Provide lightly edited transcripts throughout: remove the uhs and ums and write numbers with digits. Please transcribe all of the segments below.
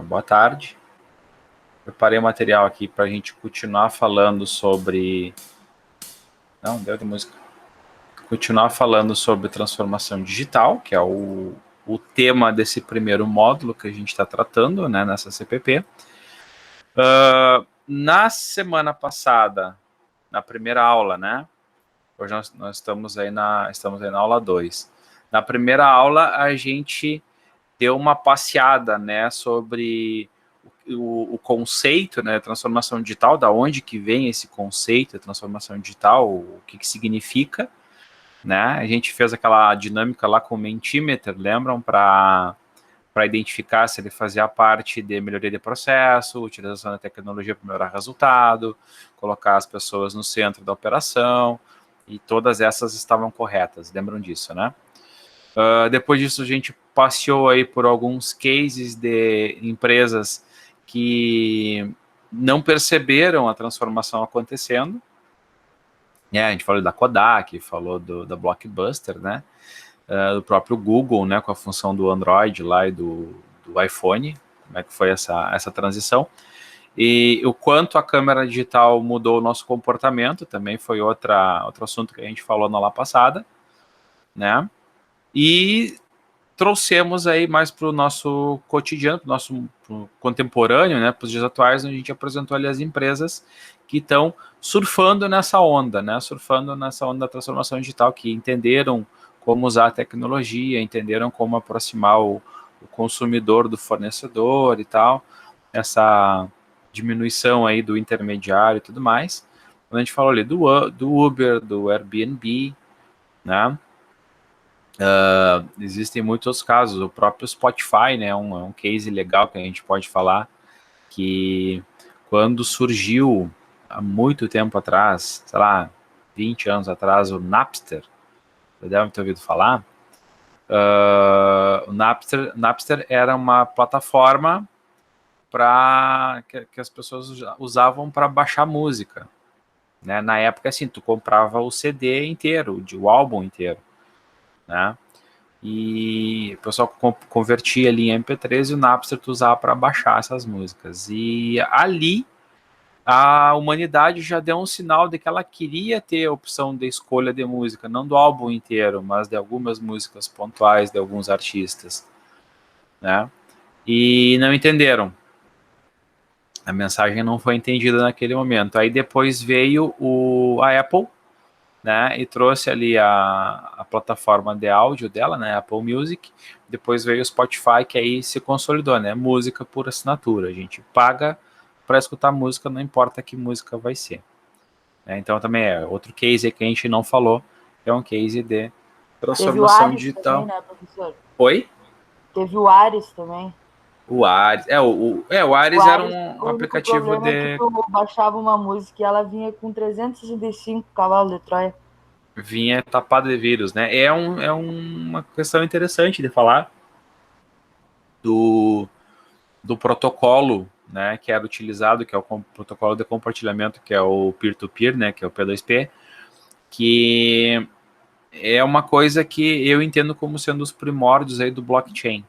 Boa tarde. Preparei o material aqui para a gente continuar falando sobre... Não, deu de música. Continuar falando sobre transformação digital, que é o tema desse primeiro módulo que a gente está tratando, né, nessa CPP. Na semana passada, na primeira aula, né? Hoje nós estamos aí na aula 2. Na primeira aula, a gente deu uma passeada, né, sobre o conceito, né, transformação digital, da onde que vem esse conceito de transformação digital, o que significa, né? A gente fez aquela dinâmica lá com o Mentimeter, lembram? Para identificar se ele fazia parte de melhoria de processo, utilização da tecnologia para melhorar resultado, colocar as pessoas no centro da operação, e todas essas estavam corretas, lembram disso, né? Depois disso, a gente passeou aí por alguns cases de empresas que não perceberam a transformação acontecendo. A gente falou da Kodak, falou da Blockbuster, né? Do próprio Google, né? Com a função do Android lá e do iPhone, como é que foi essa transição. E o quanto a câmera digital mudou o nosso comportamento, também foi outro assunto que a gente falou na aula passada, né? E trouxemos aí mais para o nosso cotidiano, para o nosso contemporâneo, né, para os dias atuais, onde a gente apresentou ali as empresas que estão surfando nessa onda, né, da transformação digital, que entenderam como usar a tecnologia, entenderam como aproximar o consumidor do fornecedor e tal, essa diminuição aí do intermediário e tudo mais. Quando a gente falou ali do Uber, do Airbnb, né, existem muitos outros casos, o próprio Spotify, né, um case legal que a gente pode falar, que quando surgiu há muito tempo atrás, sei lá, 20 anos atrás, o Napster, você deve ter ouvido falar, o Napster era uma plataforma que as pessoas usavam para baixar música, né? Na época, assim, tu comprava o CD inteiro, o álbum inteiro, né? E o pessoal convertia ali em MP3 e o Napster tu usava para baixar essas músicas. E ali a humanidade já deu um sinal de que ela queria ter a opção de escolha de música, não do álbum inteiro, mas de algumas músicas pontuais de alguns artistas, né? E não entenderam. A mensagem não foi entendida naquele momento. Aí depois veio a Apple, né, e trouxe ali a plataforma de áudio dela, né, Apple Music. Depois veio o Spotify, que aí se consolidou, né, música por assinatura. A gente paga para escutar música, não importa que música vai ser. Então também é outro case que a gente não falou, é um case de transformação Teve o Ares também, digital. né, professor? Oi? Teve o Ares também. O Ares. O O Ares era Ares, um o único aplicativo problema é que de... tu baixava uma música e ela vinha com 365 cavalos de Troia. Vinha tapado de vírus, né? É uma questão interessante de falar do protocolo, né, que era utilizado, que é o protocolo de compartilhamento, que é o peer-to-peer, né, que é o P2P, que é uma coisa que eu entendo como sendo os primórdios aí do blockchain.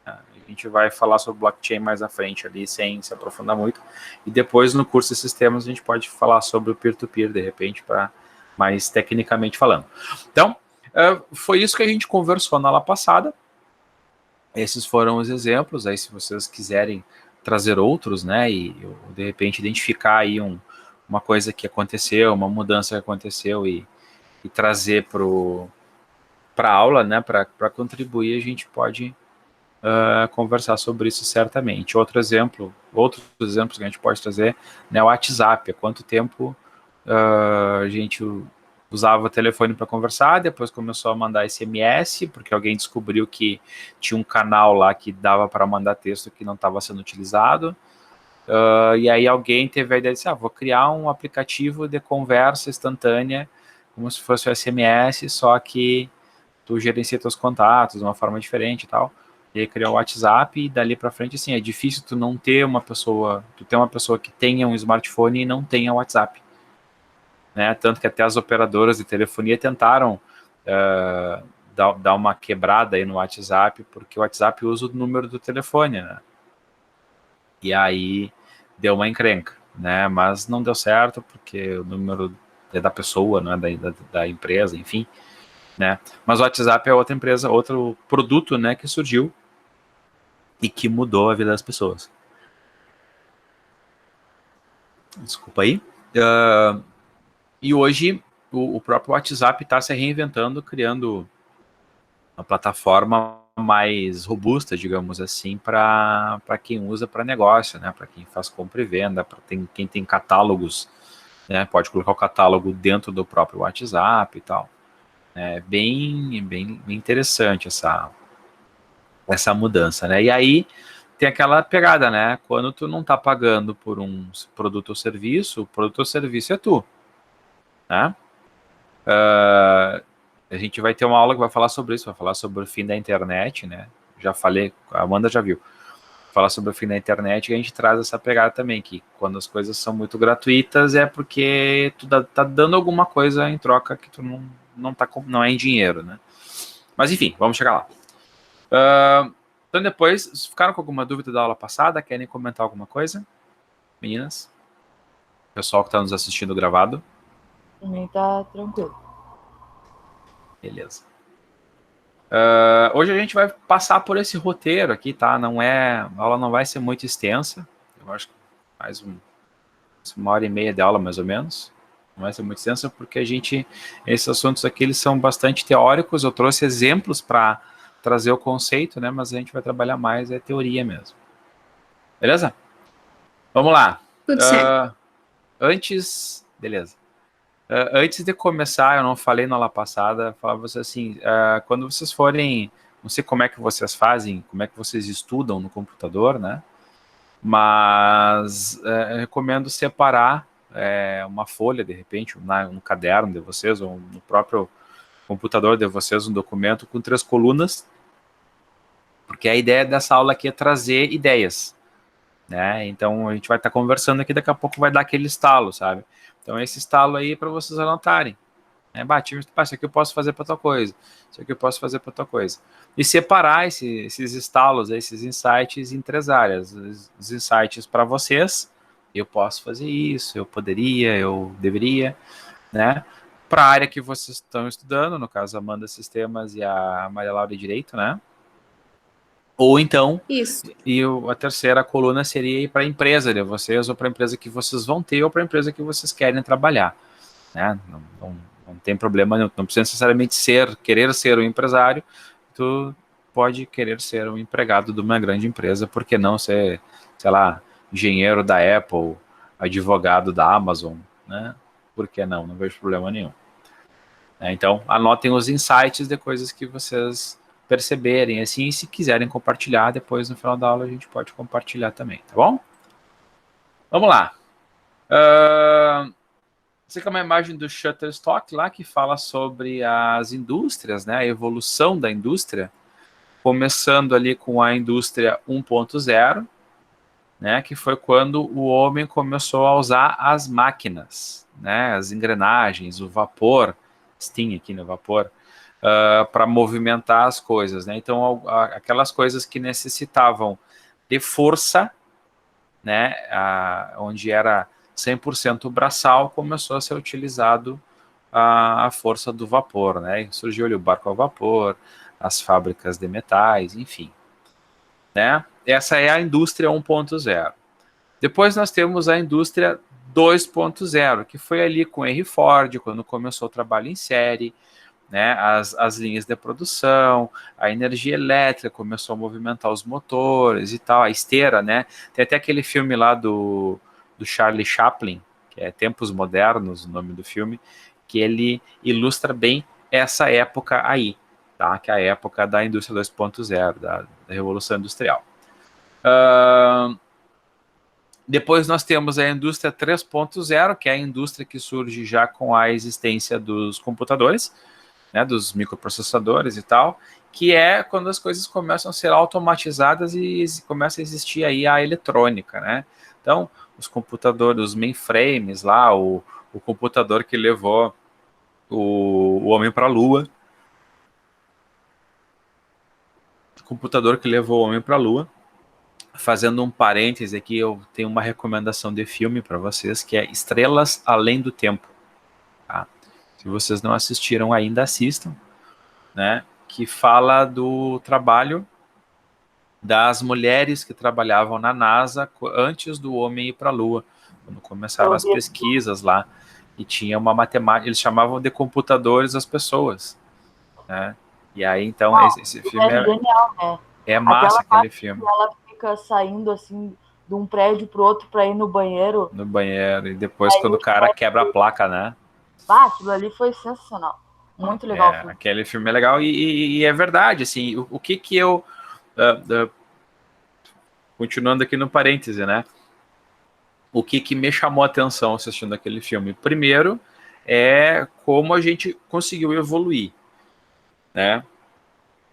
A gente vai falar sobre blockchain mais à frente ali, sem se aprofundar muito, e depois no curso de sistemas a gente pode falar sobre o peer-to-peer, de repente, para mais tecnicamente falando. Então, foi isso que a gente conversou na aula passada. Esses foram os exemplos. Aí, se vocês quiserem trazer outros, né, e de repente identificar aí uma coisa que aconteceu, uma mudança que aconteceu e trazer para a aula, né, para contribuir, a gente pode conversar sobre isso certamente. Outros exemplos que a gente pode trazer, né, o WhatsApp. Há quanto tempo a gente usava o telefone para conversar, depois começou a mandar SMS, porque alguém descobriu que tinha um canal lá que dava para mandar texto que não estava sendo utilizado, e aí alguém teve a ideia de dizer, vou criar um aplicativo de conversa instantânea, como se fosse o SMS, só que tu gerencia teus contatos de uma forma diferente e tal, e aí criou o WhatsApp, e dali para frente, assim, é difícil tu não ter tu ter uma pessoa que tenha um smartphone e não tenha WhatsApp, né? Tanto que até as operadoras de telefonia tentaram dar uma quebrada aí no WhatsApp, porque o WhatsApp usa o número do telefone, né? E aí deu uma encrenca, né? Mas não deu certo porque o número é da pessoa, não é da empresa, enfim, né? Mas o WhatsApp é outra empresa, outro produto, né, que surgiu e que mudou a vida das pessoas. Desculpa aí. E hoje o próprio WhatsApp está se reinventando, criando uma plataforma mais robusta, digamos assim, para quem usa para negócio, né? Para quem faz compra e venda, para quem tem catálogos, né? Pode colocar o catálogo dentro do próprio WhatsApp e tal. É bem interessante essa mudança, né? E aí tem aquela pegada, né? Quando tu não tá pagando por um produto ou serviço, o produto ou serviço é tu, né? A gente vai ter uma aula que vai falar sobre isso, vai falar sobre o fim da internet, né? Já falei, a Amanda já viu. Falar sobre o fim da internet e a gente traz essa pegada também, que quando as coisas são muito gratuitas é porque tu tá dando alguma coisa em troca que tu não é em dinheiro, né? Mas enfim, vamos chegar lá. Então depois, ficaram com alguma dúvida da aula passada? Querem comentar alguma coisa? Meninas? Pessoal que está nos assistindo gravado? Também tá tranquilo. Beleza. Hoje a gente vai passar por esse roteiro aqui, tá? A aula não vai ser muito extensa. Eu acho que mais uma hora e meia de aula, mais ou menos. Não vai ser muito extensa, porque esses assuntos aqui, eles são bastante teóricos. Eu trouxe exemplos para trazer o conceito, né? Mas a gente vai trabalhar mais a teoria mesmo. Beleza? Vamos lá. Tudo certo. Beleza. Antes de começar, eu não falei na aula passada, falava você assim, quando vocês forem, não sei como é que vocês fazem, como é que vocês estudam no computador, né? Mas eu recomendo separar uma folha, de repente, no caderno de vocês, ou no próprio computador de vocês, um documento com 3 colunas, porque a ideia dessa aula aqui é trazer ideias, né? Então a gente vai estar conversando aqui, daqui a pouco vai dar aquele estalo, sabe? Então esse estalo aí é para vocês anotarem. Isso aqui eu posso fazer para tal coisa, isso aqui eu posso fazer para tal coisa. E separar esses estalos, esses insights em 3 áreas. Os insights para vocês, eu posso fazer isso, eu poderia, eu deveria, né? Para a área que vocês estão estudando, no caso, a Amanda Sistemas e a Maria Laura Direito, né? Ou então, Isso. a terceira coluna seria para a empresa de vocês, ou para a empresa que vocês vão ter, ou para a empresa que vocês querem trabalhar, né? Não tem problema, não precisa necessariamente querer ser um empresário, tu pode querer ser um empregado de uma grande empresa, por que não ser, sei lá, engenheiro da Apple, advogado da Amazon, né? Por que não? Não vejo problema nenhum. Então, anotem os insights de coisas que vocês perceberem, assim, e se quiserem compartilhar, depois no final da aula a gente pode compartilhar também, tá bom? Vamos lá. Essa aqui é uma imagem do Shutterstock lá, que fala sobre as indústrias, né, a evolução da indústria, começando ali com a indústria 1.0, né, que foi quando o homem começou a usar as máquinas, né, as engrenagens, o vapor, steam aqui no vapor, para movimentar as coisas, né? Então, aquelas coisas que necessitavam de força, né, onde era 100% braçal, começou a ser utilizado a força do vapor, né? E surgiu ali o barco a vapor, as fábricas de metais, enfim, né? Essa é a indústria 1.0. Depois nós temos a indústria 2.0, que foi ali com Henry Ford, quando começou o trabalho em série, né, as linhas de produção, a energia elétrica começou a movimentar os motores e tal, a esteira, né? Tem até aquele filme lá do Charlie Chaplin, que é Tempos Modernos, o nome do filme, que ele ilustra bem essa época aí, tá? Que é a época da indústria 2.0, da Revolução Industrial. Depois nós temos a indústria 3.0, que é a indústria que surge já com a existência dos computadores, né, dos microprocessadores e tal, que é quando as coisas começam a ser automatizadas e começa a existir aí a eletrônica, né? Então, os computadores, os mainframes lá, o computador que levou o homem para a Lua, o computador que levou o homem para a Lua, fazendo um parêntese aqui, eu tenho uma recomendação de filme para vocês, que é Estrelas Além do Tempo. Tá? Se vocês não assistiram ainda, assistam, né? Que fala do trabalho das mulheres que trabalhavam na NASA antes do homem ir para a Lua, quando começaram as pesquisas lá, e tinha uma matemática, eles chamavam de computadores as pessoas, né? E aí, então, esse filme genial, né? é massa, aquele filme. Que ela fica saindo, assim, de um prédio pro outro para ir no banheiro. No banheiro, e depois quando o cara quebra a placa, né? Aquilo ali foi sensacional. Muito legal. Aquele filme é legal, e é verdade, assim, o que eu... continuando aqui no parêntese, né? O que me chamou a atenção assistindo aquele filme? Primeiro, é como a gente conseguiu evoluir, né?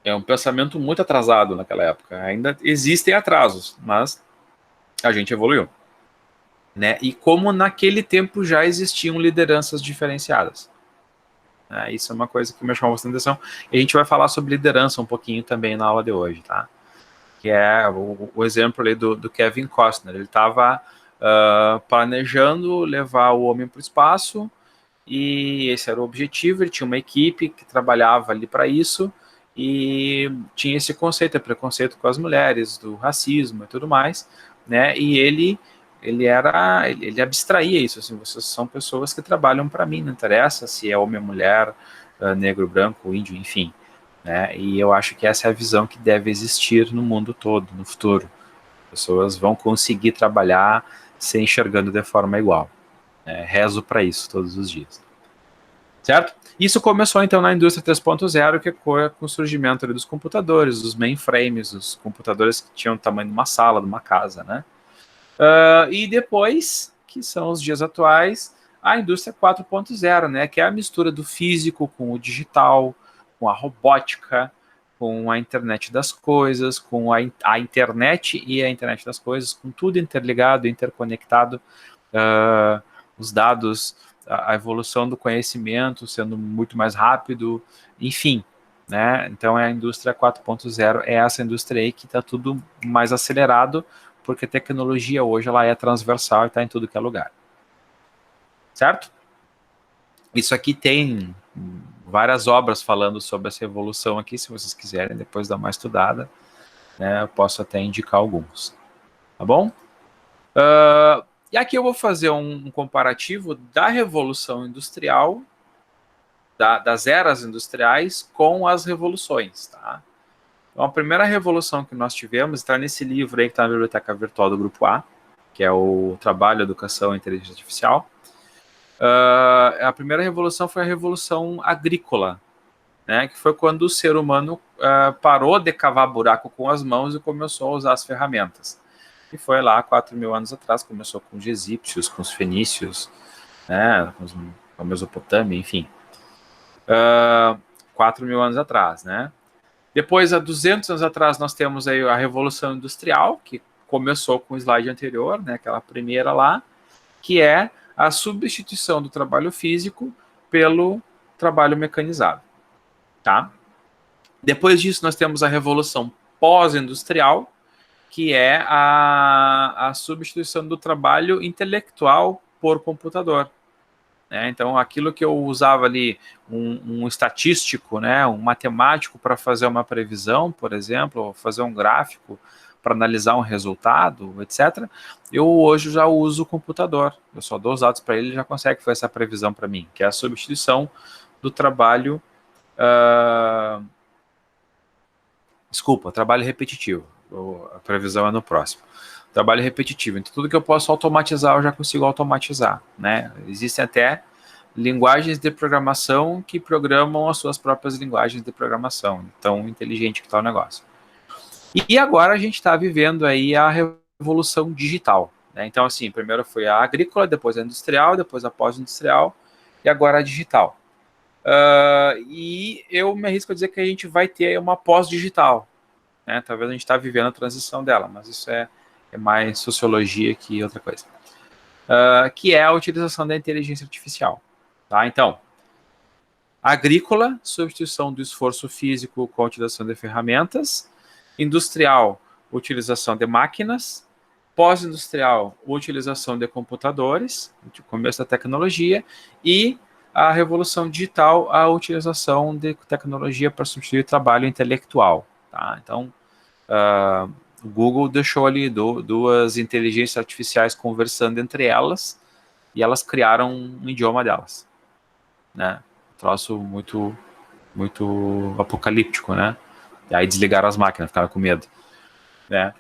É um pensamento muito atrasado naquela época. Ainda existem atrasos, mas a gente evoluiu, né? E como naquele tempo já existiam lideranças diferenciadas. Isso é uma coisa que me chamou bastante atenção. E a gente vai falar sobre liderança um pouquinho também na aula de hoje, tá? Que é o exemplo ali do Kevin Costner. Ele estava planejando levar o homem para o espaço, e esse era o objetivo. Ele tinha uma equipe que trabalhava ali para isso, e tinha esse conceito, preconceito com as mulheres, do racismo e tudo mais, né? E ele abstraía isso, assim: vocês são pessoas que trabalham para mim, não interessa se é homem ou mulher, negro, branco, índio, enfim, né? E eu acho que essa é a visão que deve existir no mundo todo, no futuro. Pessoas vão conseguir trabalhar se enxergando de forma igual. Rezo para isso todos os dias. Certo? Isso começou então na indústria 3.0, que foi com o surgimento ali dos computadores, dos mainframes, os computadores que tinham o tamanho de uma sala, de uma casa, né? E depois, que são os dias atuais, a indústria 4.0, né? Que é a mistura do físico com o digital, com a robótica, com a internet das coisas, com a internet e a internet das coisas, com tudo interligado, interconectado, os dados, a evolução do conhecimento sendo muito mais rápido, enfim, né? Então a indústria 4.0 é essa indústria aí que está tudo mais acelerado, porque a tecnologia hoje ela é transversal e está em tudo que é lugar. Certo? Isso aqui tem várias obras falando sobre essa evolução aqui, se vocês quiserem depois dar uma estudada, né, eu posso até indicar alguns. Tá bom? E aqui eu vou fazer um comparativo da Revolução Industrial, das eras industriais, com as revoluções. Tá? Então, a primeira revolução que nós tivemos está nesse livro aí que está na Biblioteca Virtual do Grupo A, que é o Trabalho, Educação e Inteligência Artificial. A primeira revolução foi a Revolução Agrícola, né, que foi quando o ser humano parou de cavar buraco com as mãos e começou a usar as ferramentas. E foi lá 4.000 anos atrás, começou com os egípcios, com os fenícios, né, com a Mesopotâmia, enfim. 4.000 anos atrás, né. Depois, há 200 anos atrás, nós temos aí a Revolução Industrial, que começou com o slide anterior, né, aquela primeira lá, que é a substituição do trabalho físico pelo trabalho mecanizado. Tá? Depois disso, nós temos a Revolução Pós-Industrial, que é a substituição do trabalho intelectual por computador. Então, aquilo que eu usava ali, um estatístico, né, um matemático para fazer uma previsão, por exemplo, ou fazer um gráfico para analisar um resultado, etc., eu hoje já uso o computador. Eu só dou os dados para ele e já consegue fazer essa previsão para mim, que é a substituição do trabalho... trabalho repetitivo. A previsão é no próximo. Trabalho repetitivo. Então, tudo que eu posso automatizar, eu já consigo automatizar, né? Existem até linguagens de programação que programam as suas próprias linguagens de programação. Tão inteligente que está o negócio. E agora a gente está vivendo aí a revolução digital, né? Então, assim, primeiro foi a agrícola, depois a industrial, depois a pós-industrial e agora a digital. E eu me arrisco a dizer que a gente vai ter uma pós-digital, né? Talvez a gente está vivendo a transição dela, mas isso é mais sociologia que outra coisa. Que é a utilização da inteligência artificial. Tá? Então, agrícola, substituição do esforço físico com a utilização de ferramentas. Industrial, utilização de máquinas, pós-industrial, utilização de computadores, o começo da tecnologia, e a revolução digital, a utilização de tecnologia para substituir o trabalho intelectual. Tá? Então, o Google deixou ali duas inteligências artificiais conversando entre elas, e elas criaram um idioma delas. Né? Um troço muito, muito apocalíptico, né? E aí desligaram as máquinas, ficaram com medo. Né?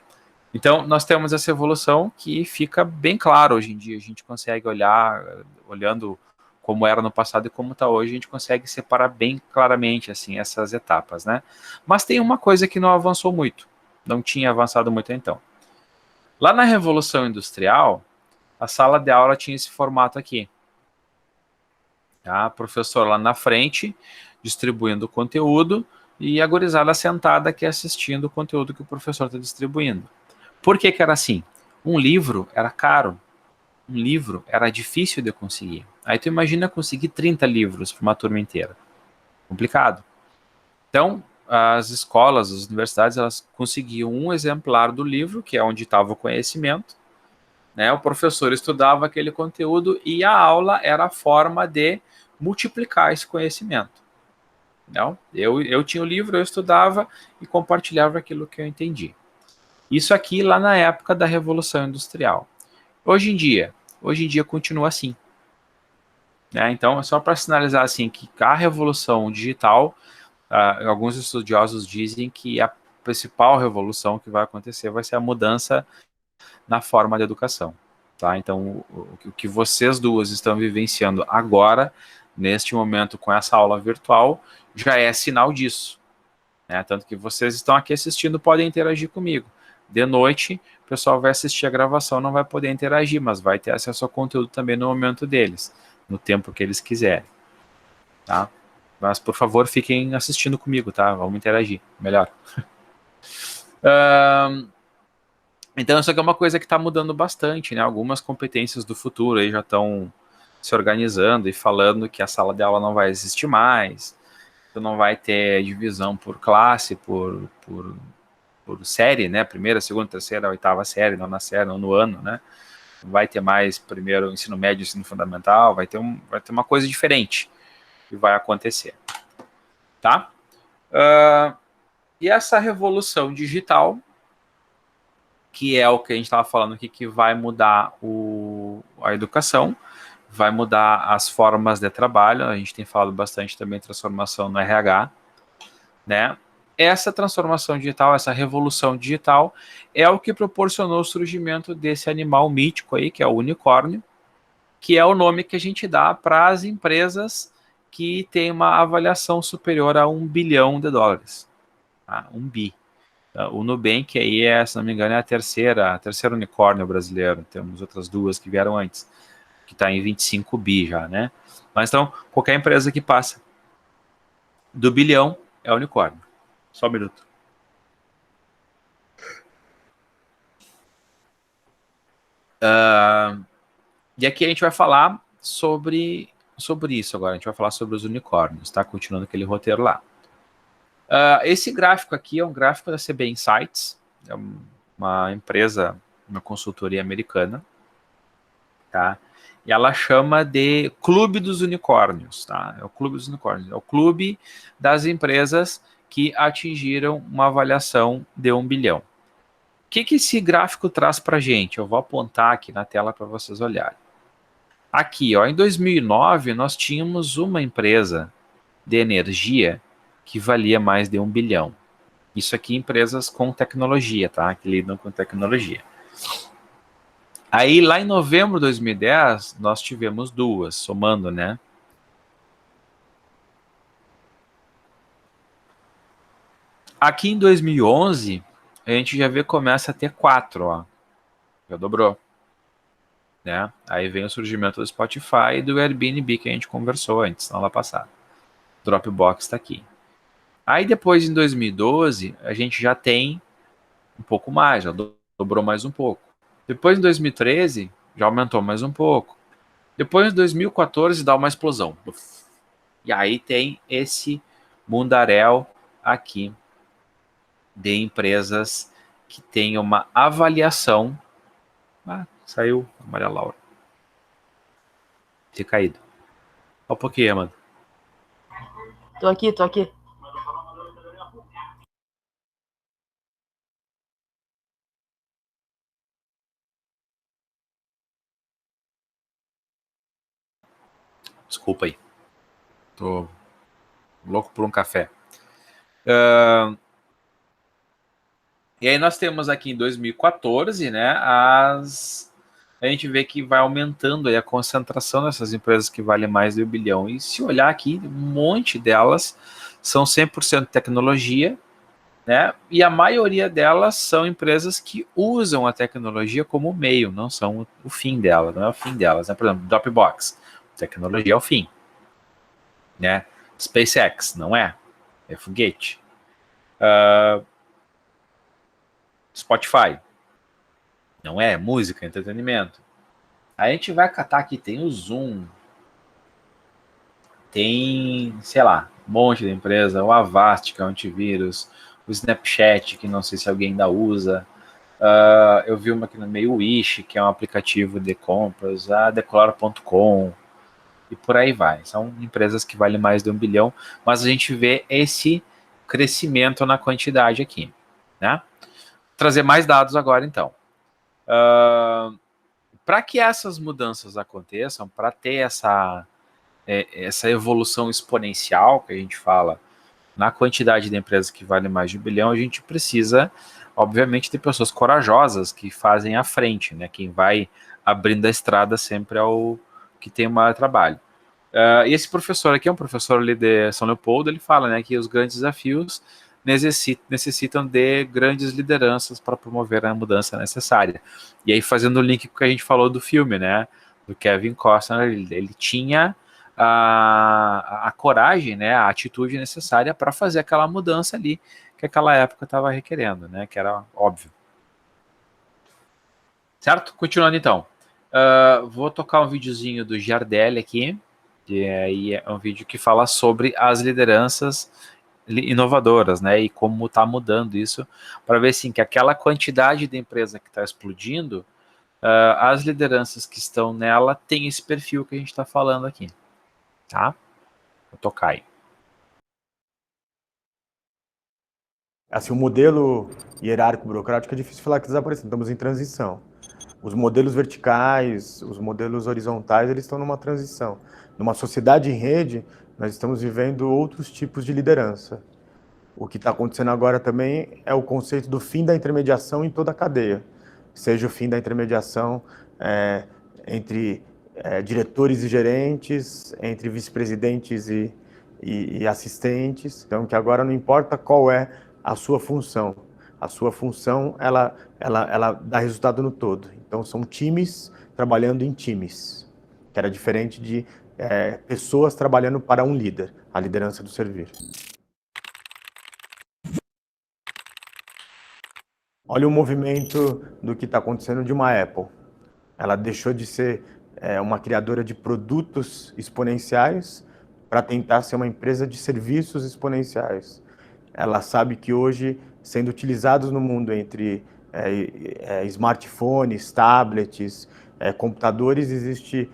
Então, nós temos essa evolução que fica bem claro hoje em dia. A gente consegue olhando como era no passado e como está hoje, a gente consegue separar bem claramente assim, essas etapas. Né? Mas tem uma coisa que não avançou muito, não tinha avançado muito então. Lá na Revolução Industrial, a sala de aula tinha esse formato aqui. Tá? Professor lá na frente, distribuindo o conteúdo, e a gurizada sentada aqui assistindo o conteúdo que o professor está distribuindo. Por que era assim? Um livro era caro, um livro era difícil de conseguir. Aí tu imagina conseguir 30 livros para uma turma inteira. Complicado. Então, as escolas, as universidades, elas conseguiam um exemplar do livro, que é onde estava o conhecimento, né? O professor estudava aquele conteúdo e a aula era a forma de multiplicar esse conhecimento. Não? Eu tinha o livro, eu estudava e compartilhava aquilo que eu entendi. Isso aqui lá na época da Revolução Industrial. Hoje em dia continua assim. Né? Então, é só para sinalizar assim, que a Revolução Digital, alguns estudiosos dizem que a principal revolução que vai acontecer vai ser a mudança na forma de educação. Tá? Então, o que vocês duas estão vivenciando agora, neste momento com essa aula virtual, já é sinal disso. Né? Tanto que vocês estão aqui assistindo, podem interagir comigo. De noite, o pessoal vai assistir a gravação, não vai poder interagir, mas vai ter acesso ao conteúdo também no momento deles, no tempo que eles quiserem. Tá? Mas, por favor, fiquem assistindo comigo, tá? Vamos interagir, melhor. Então, isso aqui é uma coisa que está mudando bastante, né? Algumas competências do futuro aí já estão se organizando e falando que a sala de aula não vai existir mais, tu não vai ter divisão por classe, por série, né? Primeira, segunda, terceira, oitava série, nona série, nono ano, né? Vai ter mais primeiro ensino médio, ensino fundamental, vai ter uma coisa diferente que vai acontecer. Tá? E essa revolução digital, que é o que a gente estava falando aqui, que vai mudar a educação, vai mudar as formas de trabalho, a gente tem falado bastante também transformação no RH, né? Essa transformação digital, essa revolução digital, é o que proporcionou o surgimento desse animal mítico aí, que é o unicórnio, que é o nome que a gente dá para as empresas que têm uma avaliação superior a $1 bilhão. Tá? 1 bi. O Nubank aí, se não me engano, é a terceira unicórnio brasileiro. Temos outras duas que vieram antes, que está em 25 bi já, né? Mas então, qualquer empresa que passa do bilhão é unicórnio. Só um minuto. E aqui a gente vai falar sobre isso agora. A gente vai falar sobre os unicórnios, tá? Continuando aquele roteiro lá. Esse gráfico aqui é um gráfico da CB Insights, é uma empresa, uma consultoria americana, tá? E ela chama de Clube dos Unicórnios, tá? É o Clube dos Unicórnios, é o clube das empresas que atingiram uma avaliação de 1 bilhão. O que esse gráfico traz para a gente? Eu vou apontar aqui na tela para vocês olharem. Aqui, ó, em 2009, nós tínhamos uma empresa de energia que valia mais de 1 bilhão. Isso aqui, empresas com tecnologia, tá? Que lidam com tecnologia. Aí, lá em novembro de 2010, nós tivemos duas, somando, né? Aqui em 2011, a gente já vê, começa a ter 4, ó. Já dobrou. Né? Aí vem o surgimento do Spotify e do Airbnb que a gente conversou antes, na aula passada. Dropbox está aqui. Aí depois, em 2012, a gente já tem um pouco mais, já dobrou mais um pouco. Depois, em 2013, já aumentou mais um pouco. Depois, em 2014, dá uma explosão. E aí tem esse mundaréu aqui de empresas que tem uma avaliação. Saiu a Maria Laura. Tinha caído. Olha um pouquinho, mano. Tô aqui, tô aqui. Desculpa aí. Tô louco por um café. E aí nós temos aqui em 2014, né, a gente vê que vai aumentando aí a concentração dessas empresas que valem mais de 1 bilhão. E se olhar aqui, um monte delas são 100% tecnologia, né, e a maioria delas são empresas que usam a tecnologia como meio, não são o fim dela, não é o fim delas. Né? Por exemplo, Dropbox, tecnologia é o fim. Né? SpaceX, não é foguete. Spotify, não é música, entretenimento. Aí a gente vai catar aqui, tem o Zoom, tem, sei lá, um monte de empresa, o Avast, que é um antivírus, o Snapchat, que não sei se alguém ainda usa. Eu vi uma aqui no meio, o Wish, que é um aplicativo de compras, a Declara.com, e por aí vai. São empresas que valem mais de 1 bilhão, mas a gente vê esse crescimento na quantidade aqui, né? Vou trazer mais dados agora, então. Para que essas mudanças aconteçam, para ter essa evolução exponencial que a gente fala na quantidade de empresas que valem mais de 1 bilhão, a gente precisa, obviamente, de pessoas corajosas que fazem à frente, né? Quem vai abrindo a estrada sempre é o que tem o maior trabalho. E esse professor aqui é um professor ali de São Leopoldo, ele fala, né, que os grandes desafios necessitam de grandes lideranças para promover a mudança necessária. E aí, fazendo o link com o que a gente falou do filme, né, do Kevin Costner, ele tinha a coragem, né, a atitude necessária para fazer aquela mudança ali que aquela época estava requerendo, né, que era óbvio. Certo? Continuando então. Vou tocar um videozinho do Giardelli aqui, que aí é um vídeo que fala sobre as lideranças inovadoras, né, e como está mudando isso, para ver assim, que aquela quantidade de empresa que está explodindo, as lideranças que estão nela têm esse perfil que a gente está falando aqui, tá? Vou tocar aí. Assim, o modelo hierárquico burocrático é difícil falar que desapareceu, estamos em transição. Os modelos verticais, os modelos horizontais, eles estão numa transição. Numa sociedade em rede, nós estamos vivendo outros tipos de liderança. O que está acontecendo agora também é o conceito do fim da intermediação em toda a cadeia. Seja o fim da intermediação entre diretores e gerentes, entre vice-presidentes e assistentes. Então, que agora não importa qual é a sua função. A sua função, ela dá resultado no todo. Então, são times trabalhando em times, que era diferente de pessoas trabalhando para um líder, a liderança do servir. Olha o movimento do que está acontecendo de uma Apple. Ela deixou de ser uma criadora de produtos exponenciais para tentar ser uma empresa de serviços exponenciais. Ela sabe que hoje, sendo utilizados no mundo entre smartphones, tablets, computadores, existe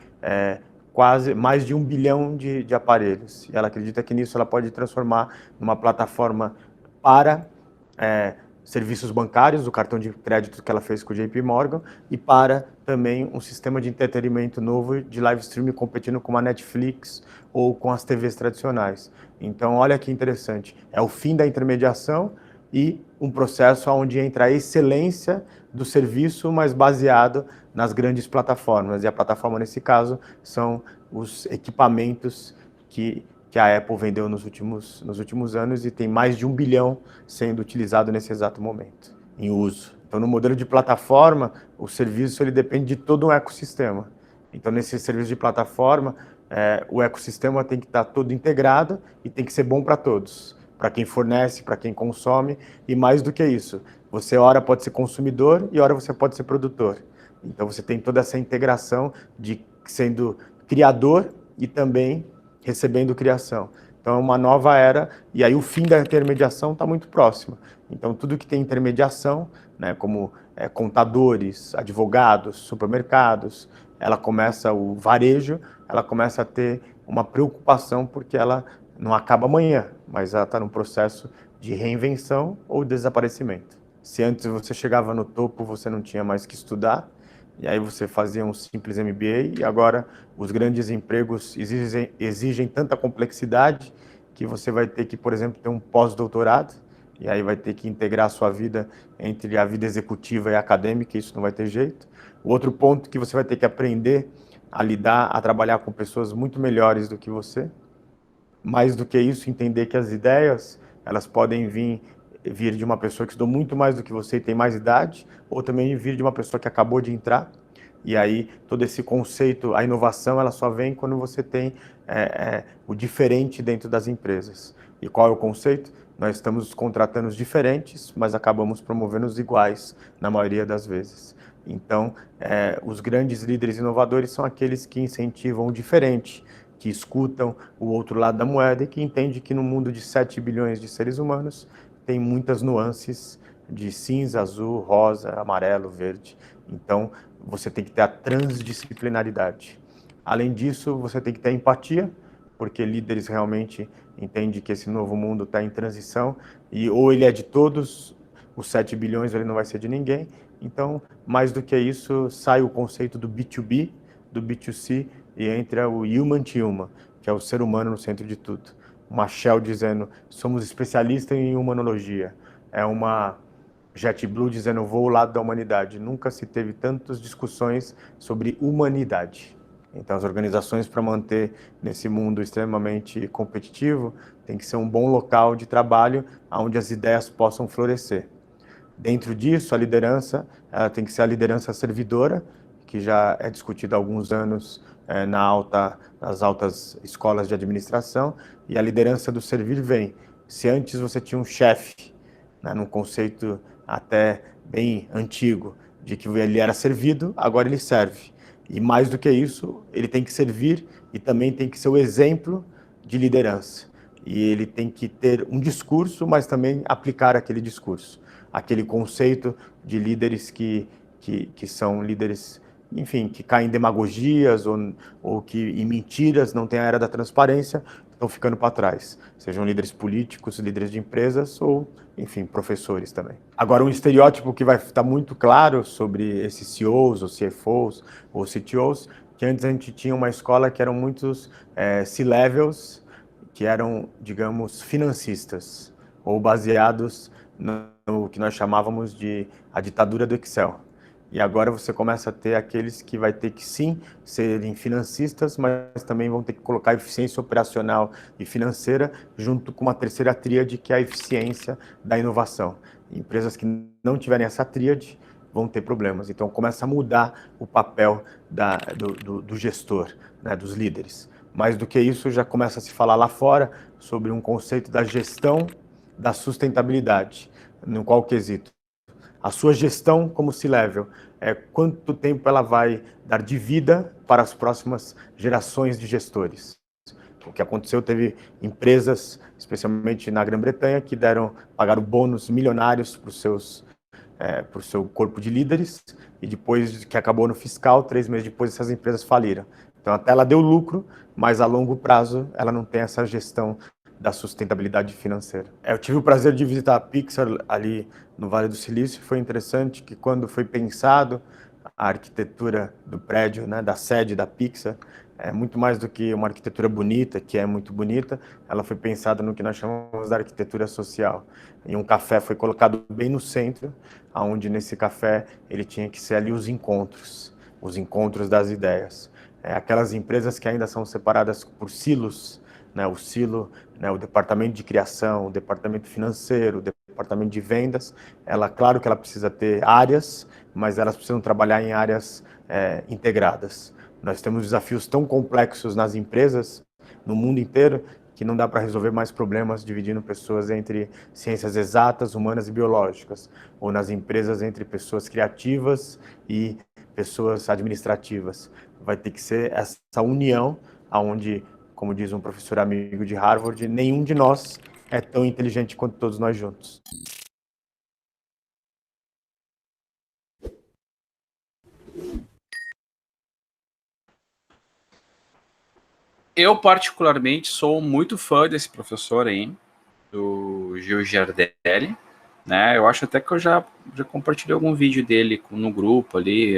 quase mais de 1 bilhão de aparelhos. E ela acredita que nisso ela pode transformar numa plataforma para serviços bancários, o cartão de crédito que ela fez com o JP Morgan, e para também um sistema de entretenimento novo de live streaming competindo com a Netflix ou com as TVs tradicionais. Então, olha que interessante, é o fim da intermediação e um processo onde entra a excelência do serviço, mas baseado nas grandes plataformas. E a plataforma, nesse caso, são os equipamentos que a Apple vendeu nos últimos anos e tem mais de 1 bilhão sendo utilizado nesse exato momento, em uso. Então, no modelo de plataforma, o serviço ele depende de todo um ecossistema. Então, nesse serviço de plataforma, o ecossistema tem que estar todo integrado e tem que ser bom para todos, para quem fornece, para quem consome, e mais do que isso, você ora pode ser consumidor e ora você pode ser produtor. Então, você tem toda essa integração de sendo criador e também recebendo criação. Então é uma nova era, e aí o fim da intermediação está muito próximo. Então tudo que tem intermediação, né, como contadores, advogados, supermercados, o varejo, ela começa a ter uma preocupação porque ela não acaba amanhã, mas ela está num processo de reinvenção ou desaparecimento. Se antes você chegava no topo, você não tinha mais que estudar, e aí você fazia um simples MBA, e agora os grandes empregos exigem tanta complexidade que você vai ter que, por exemplo, ter um pós-doutorado, e aí vai ter que integrar a sua vida entre a vida executiva e acadêmica, isso não vai ter jeito. O outro ponto que você vai ter que aprender a lidar, a trabalhar com pessoas muito melhores do que você. Mais do que isso, entender que as ideias, elas podem vir de uma pessoa que estudou muito mais do que você e tem mais idade, ou também vir de uma pessoa que acabou de entrar. E aí, todo esse conceito, a inovação, ela só vem quando você tem o diferente dentro das empresas. E qual é o conceito? Nós estamos contratando os diferentes, mas acabamos promovendo os iguais, na maioria das vezes. Então, os grandes líderes inovadores são aqueles que incentivam o diferente, que escutam o outro lado da moeda e que entendem que no mundo de 7 bilhões de seres humanos tem muitas nuances de cinza, azul, rosa, amarelo, verde. Então, você tem que ter a transdisciplinaridade. Além disso, você tem que ter empatia, porque líderes realmente entendem que esse novo mundo está em transição e ou ele é de todos, os 7 bilhões ou ele não vai ser de ninguém. Então, mais do que isso, sai o conceito do B2B, do B2C, e entra o human to human, que é o ser humano no centro de tudo. Uma Shell dizendo, somos especialistas em humanologia. É uma JetBlue dizendo, vou ao lado da humanidade. Nunca se teve tantas discussões sobre humanidade. Então, as organizações, para manter nesse mundo extremamente competitivo, tem que ser um bom local de trabalho onde as ideias possam florescer. Dentro disso, a liderança, ela tem que ser a liderança servidora, que já é discutida há alguns anos nas altas escolas de administração, e a liderança do servir vem. Se antes você tinha um chefe, né, num conceito até bem antigo, de que ele era servido, agora ele serve. E mais do que isso, ele tem que servir e também tem que ser o exemplo de liderança. E ele tem que ter um discurso, mas também aplicar aquele discurso. Aquele conceito de líderes que são líderes, enfim, que caem em demagogias ou que em mentiras, não tem a era da transparência, estão ficando para trás. Sejam líderes políticos, líderes de empresas ou, enfim, professores também. Agora, um estereótipo que vai estar muito claro sobre esses CEOs, ou CFOs, ou CTOs, que antes a gente tinha uma escola que eram muitos C-levels, que eram, digamos, financistas, ou baseados no que nós chamávamos de a ditadura do Excel. E agora você começa a ter aqueles que vai ter que sim serem financistas, mas também vão ter que colocar eficiência operacional e financeira junto com uma terceira tríade, que é a eficiência da inovação. Empresas que não tiverem essa tríade vão ter problemas. Então começa a mudar o papel do gestor, né, dos líderes. Mais do que isso, já começa a se falar lá fora sobre um conceito da gestão da sustentabilidade. No qual quesito? A sua gestão como C-Level, quanto tempo ela vai dar de vida para as próximas gerações de gestores. O que aconteceu, teve empresas, especialmente na Grã-Bretanha, que pagaram bônus milionários para o seu corpo de líderes, e depois que acabou no fiscal, 3 meses depois essas empresas faliram. Então até ela deu lucro, mas a longo prazo ela não tem essa gestão da sustentabilidade financeira. Eu tive o prazer de visitar a Pixar ali no Vale do Silício. Foi interessante que quando foi pensado a arquitetura do prédio, né, da sede da Pixar, é muito mais do que uma arquitetura bonita, que é muito bonita, ela foi pensada no que nós chamamos de arquitetura social. E um café foi colocado bem no centro, onde nesse café ele tinha que ser ali os encontros das ideias. Aquelas empresas que ainda são separadas por silos, né, o silo, né, o departamento de criação, o departamento financeiro, o departamento de vendas, claro que ela precisa ter áreas, mas elas precisam trabalhar em áreas integradas. Nós temos desafios tão complexos nas empresas, no mundo inteiro, que não dá para resolver mais problemas dividindo pessoas entre ciências exatas, humanas e biológicas, ou nas empresas entre pessoas criativas e pessoas administrativas. Vai ter que ser essa união onde como diz um professor amigo de Harvard, nenhum de nós é tão inteligente quanto todos nós juntos. Eu, particularmente, sou muito fã desse professor aí, do Gil Giardelli, né? Eu acho até que eu já compartilhei algum vídeo dele no grupo ali,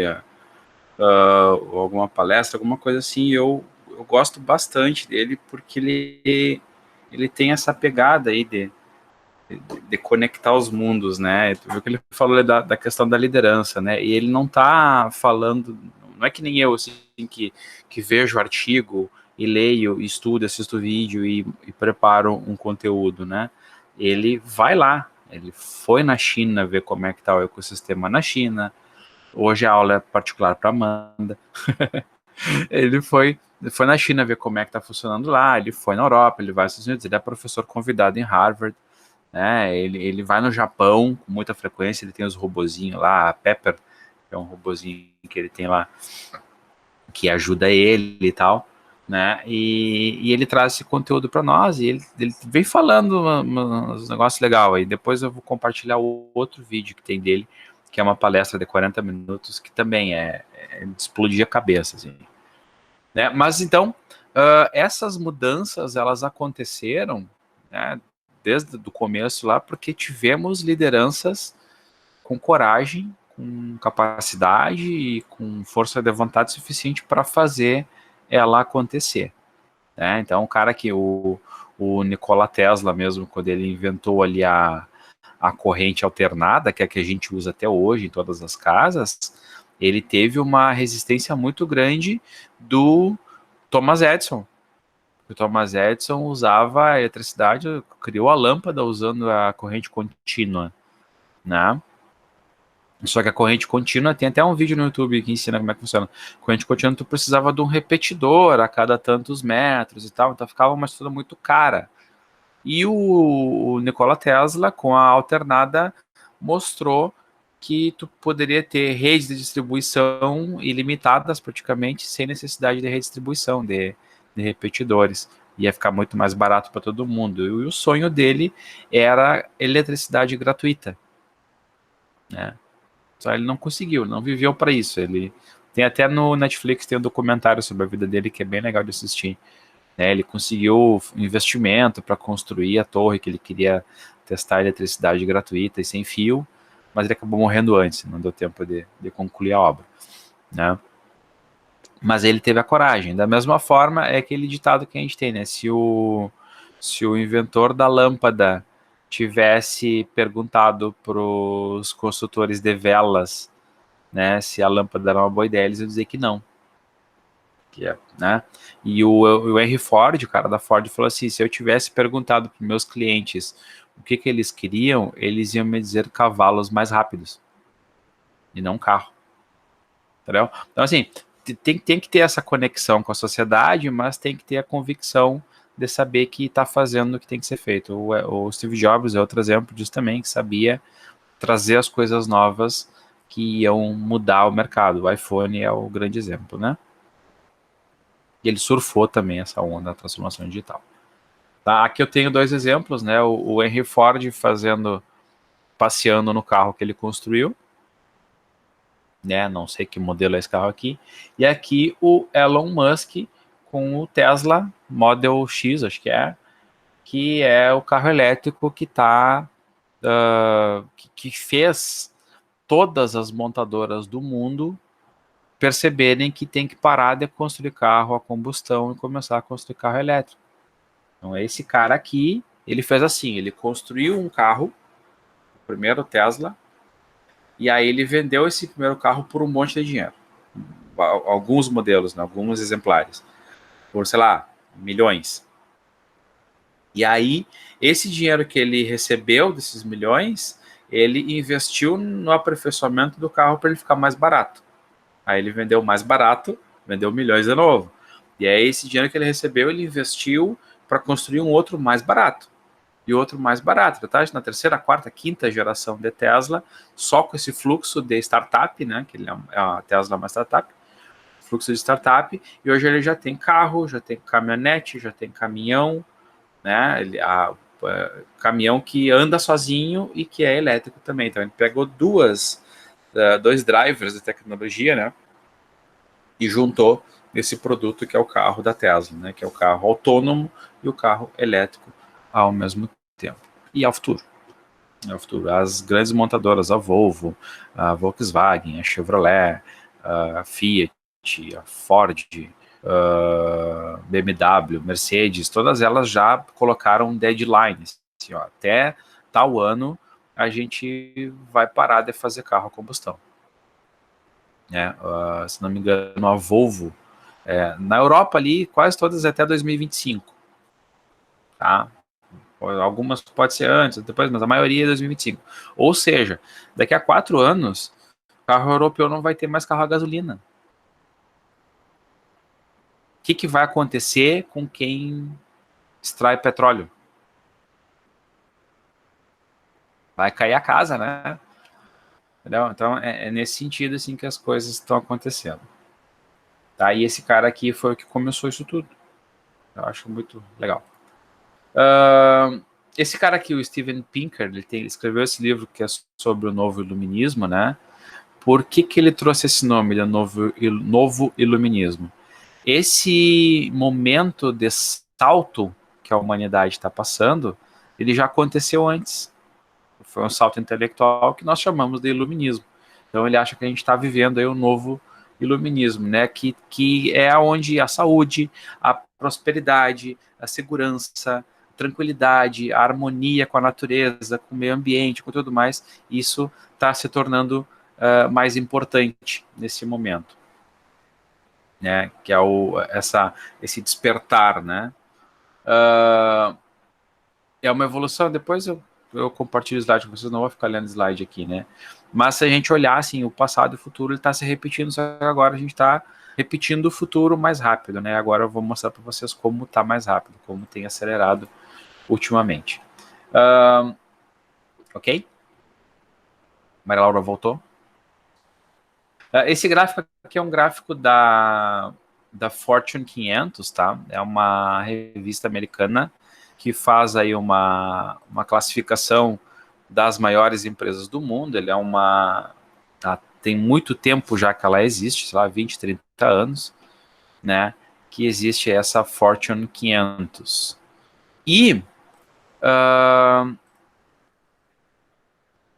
ou alguma palestra, alguma coisa assim. Eu gosto bastante dele porque ele tem essa pegada aí de conectar os mundos, né? Tu viu que ele falou da questão da liderança, né? E ele não tá falando, não é que nem eu, assim, que vejo o artigo e leio, estudo, assisto vídeo e preparo um conteúdo, né? Ele vai lá, ele foi na China ver como é que tá o ecossistema na China. Hoje a aula é particular para Amanda. Ele foi na China ver como é que tá funcionando lá, ele foi na Europa, ele vai aos Estados Unidos, ele é professor convidado em Harvard, né? Ele vai no Japão com muita frequência, ele tem os robozinhos lá, a Pepper, que é um robozinho que ele tem lá, que ajuda ele e tal, né? E ele traz esse conteúdo para nós, e ele vem falando uns negócios legais aí. Depois eu vou compartilhar o outro vídeo que tem dele, que é uma palestra de 40 minutos, que também é de explodir a cabeça, assim. Né? Mas então, essas mudanças, elas aconteceram, né, desde o começo lá, porque tivemos lideranças com coragem, com capacidade e com força de vontade suficiente para fazer ela acontecer. Né? Então, o cara que o Nikola Tesla mesmo, quando ele inventou ali a corrente alternada, que é a que a gente usa até hoje em todas as casas, ele teve uma resistência muito grande do Thomas Edison. O Thomas Edison usava a eletricidade, criou a lâmpada usando a corrente contínua, né? Só que a corrente contínua, tem até um vídeo no YouTube que ensina como é que funciona. Corrente contínua, tu precisava de um repetidor a cada tantos metros e tal, então ficava uma estrutura muito cara. E o Nikola Tesla, com a alternada, mostrou que tu poderia ter redes de distribuição ilimitadas praticamente, sem necessidade de redistribuição de repetidores. Ia ficar muito mais barato para todo mundo. E o sonho dele era eletricidade gratuita, né? Só ele não conseguiu, não viveu para isso. Ele tem até no Netflix, tem um documentário sobre a vida dele que é bem legal de assistir. Né? Ele conseguiu investimento para construir a torre que ele queria testar a eletricidade gratuita e sem fio, mas ele acabou morrendo antes, não deu tempo de concluir a obra. Né? Mas ele teve a coragem. Da mesma forma, é aquele ditado que a gente tem, né? Se o inventor da lâmpada tivesse perguntado para os construtores de velas, né, se a lâmpada era uma boa ideia, eles iam dizer que não. Né? E o Henry Ford, o cara da Ford, falou assim: se eu tivesse perguntado para meus clientes o que eles queriam, eles iam me dizer cavalos mais rápidos e não carro. Entendeu? Então, assim, tem que ter essa conexão com a sociedade, mas tem que ter a convicção de saber que está fazendo o que tem que ser feito. O Steve Jobs é outro exemplo disso também, que sabia trazer as coisas novas que iam mudar o mercado. O iPhone é o grande exemplo, né? E ele surfou também essa onda da transformação digital. Tá, aqui eu tenho dois exemplos, né? O Henry Ford passeando no carro que ele construiu, né? Não sei que modelo é esse carro aqui. E aqui o Elon Musk com o Tesla Model X, acho que é o carro elétrico que que fez todas as montadoras do mundo perceberem que tem que parar de construir carro a combustão e começar a construir carro elétrico. Então, esse cara aqui, ele fez assim, ele construiu um carro, o primeiro Tesla, e aí ele vendeu esse primeiro carro por um monte de dinheiro. Alguns modelos, né, alguns exemplares, por, sei lá, milhões. E aí, esse dinheiro que ele recebeu desses milhões, ele investiu no aperfeiçoamento do carro para ele ficar mais barato. Aí ele vendeu mais barato, vendeu milhões de novo. E aí esse dinheiro que ele recebeu, ele investiu para construir um outro mais barato. E outro mais barato. Tá? Na terceira, quarta, quinta geração de Tesla, só com esse fluxo de startup, né? Que a Tesla é uma startup, fluxo de startup, e hoje ele já tem carro, já tem caminhonete, já tem caminhão, né? Caminhão que anda sozinho e que é elétrico também. Então ele pegou dois drivers de tecnologia, né? E juntou esse produto que é o carro da Tesla, né? Que é o carro autônomo e o carro elétrico ao mesmo tempo. E ao futuro. As grandes montadoras, a Volvo, a Volkswagen, a Chevrolet, a Fiat, a Ford, BMW, Mercedes, todas elas já colocaram deadlines. Assim, ó, até tal ano a gente vai parar de fazer carro a combustão. Se não me engano, a Volvo, na Europa ali, quase todas até 2025. Tá? Algumas pode ser antes, depois, mas a maioria é 2025. Ou seja, daqui a 4 anos, o carro europeu não vai ter mais carro a gasolina. O que vai acontecer com quem extrai petróleo? Vai cair a casa, né? Entendeu? Então, é nesse sentido assim, que as coisas estão acontecendo. Tá? E esse cara aqui foi o que começou isso tudo. Eu acho muito legal. Esse cara aqui, o Steven Pinker, ele escreveu esse livro que é sobre o novo iluminismo, né? Por que ele trouxe esse nome de novo iluminismo? Esse momento de salto que a humanidade está passando, ele já aconteceu antes. Foi um salto intelectual que nós chamamos de iluminismo. Então ele acha que a gente está vivendo aí um novo iluminismo, né? Que é onde a saúde, a prosperidade, a segurança, tranquilidade, a harmonia com a natureza, com o meio ambiente, com tudo mais, isso está se tornando mais importante nesse momento, né? Que é esse despertar, né? É uma evolução. Depois eu compartilho o slide com vocês, não vou ficar lendo slide aqui, né? Mas se a gente olhar assim, o passado e o futuro, ele está se repetindo, só que agora a gente está repetindo o futuro mais rápido, né? Agora eu vou mostrar para vocês como está mais rápido, como tem acelerado ultimamente. Ok? Maria Laura voltou? Esse gráfico aqui é um gráfico da Fortune 500, tá? É uma revista americana que faz aí uma classificação das maiores empresas do mundo. Ele tem muito tempo já que ela existe, sei lá, 20, 30 anos, né? Que existe essa Fortune 500. E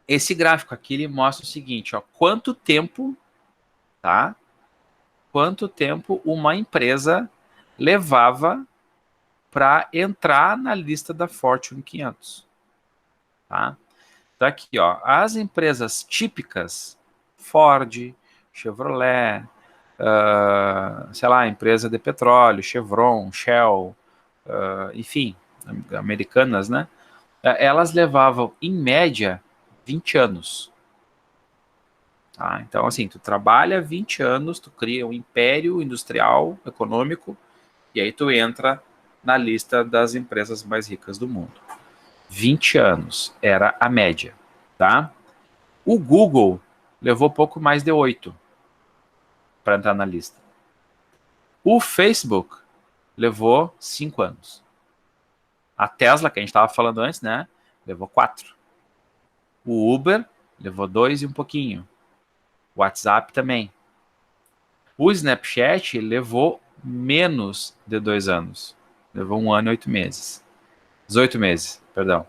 esse gráfico aqui, ele mostra o seguinte, ó, quanto tempo uma empresa levava para entrar na lista da Fortune 500. Tá? Então aqui, ó, as empresas típicas, Ford, Chevrolet, sei lá, empresa de petróleo, Chevron, Shell, enfim, americanas, né? Elas levavam, em média, 20 anos. Tá? Então, assim, tu trabalha 20 anos, tu cria um império industrial, econômico, e aí tu entra na lista das empresas mais ricas do mundo. 20 anos era a média, tá? O Google levou pouco mais de 8 para entrar na lista. O Facebook levou 5 anos. A Tesla, que a gente estava falando antes, né? Levou 4. O Uber levou 2 e um pouquinho. O WhatsApp também. O Snapchat levou menos de 2 anos. Levou 1 ano e 8 meses. 18 meses, perdão.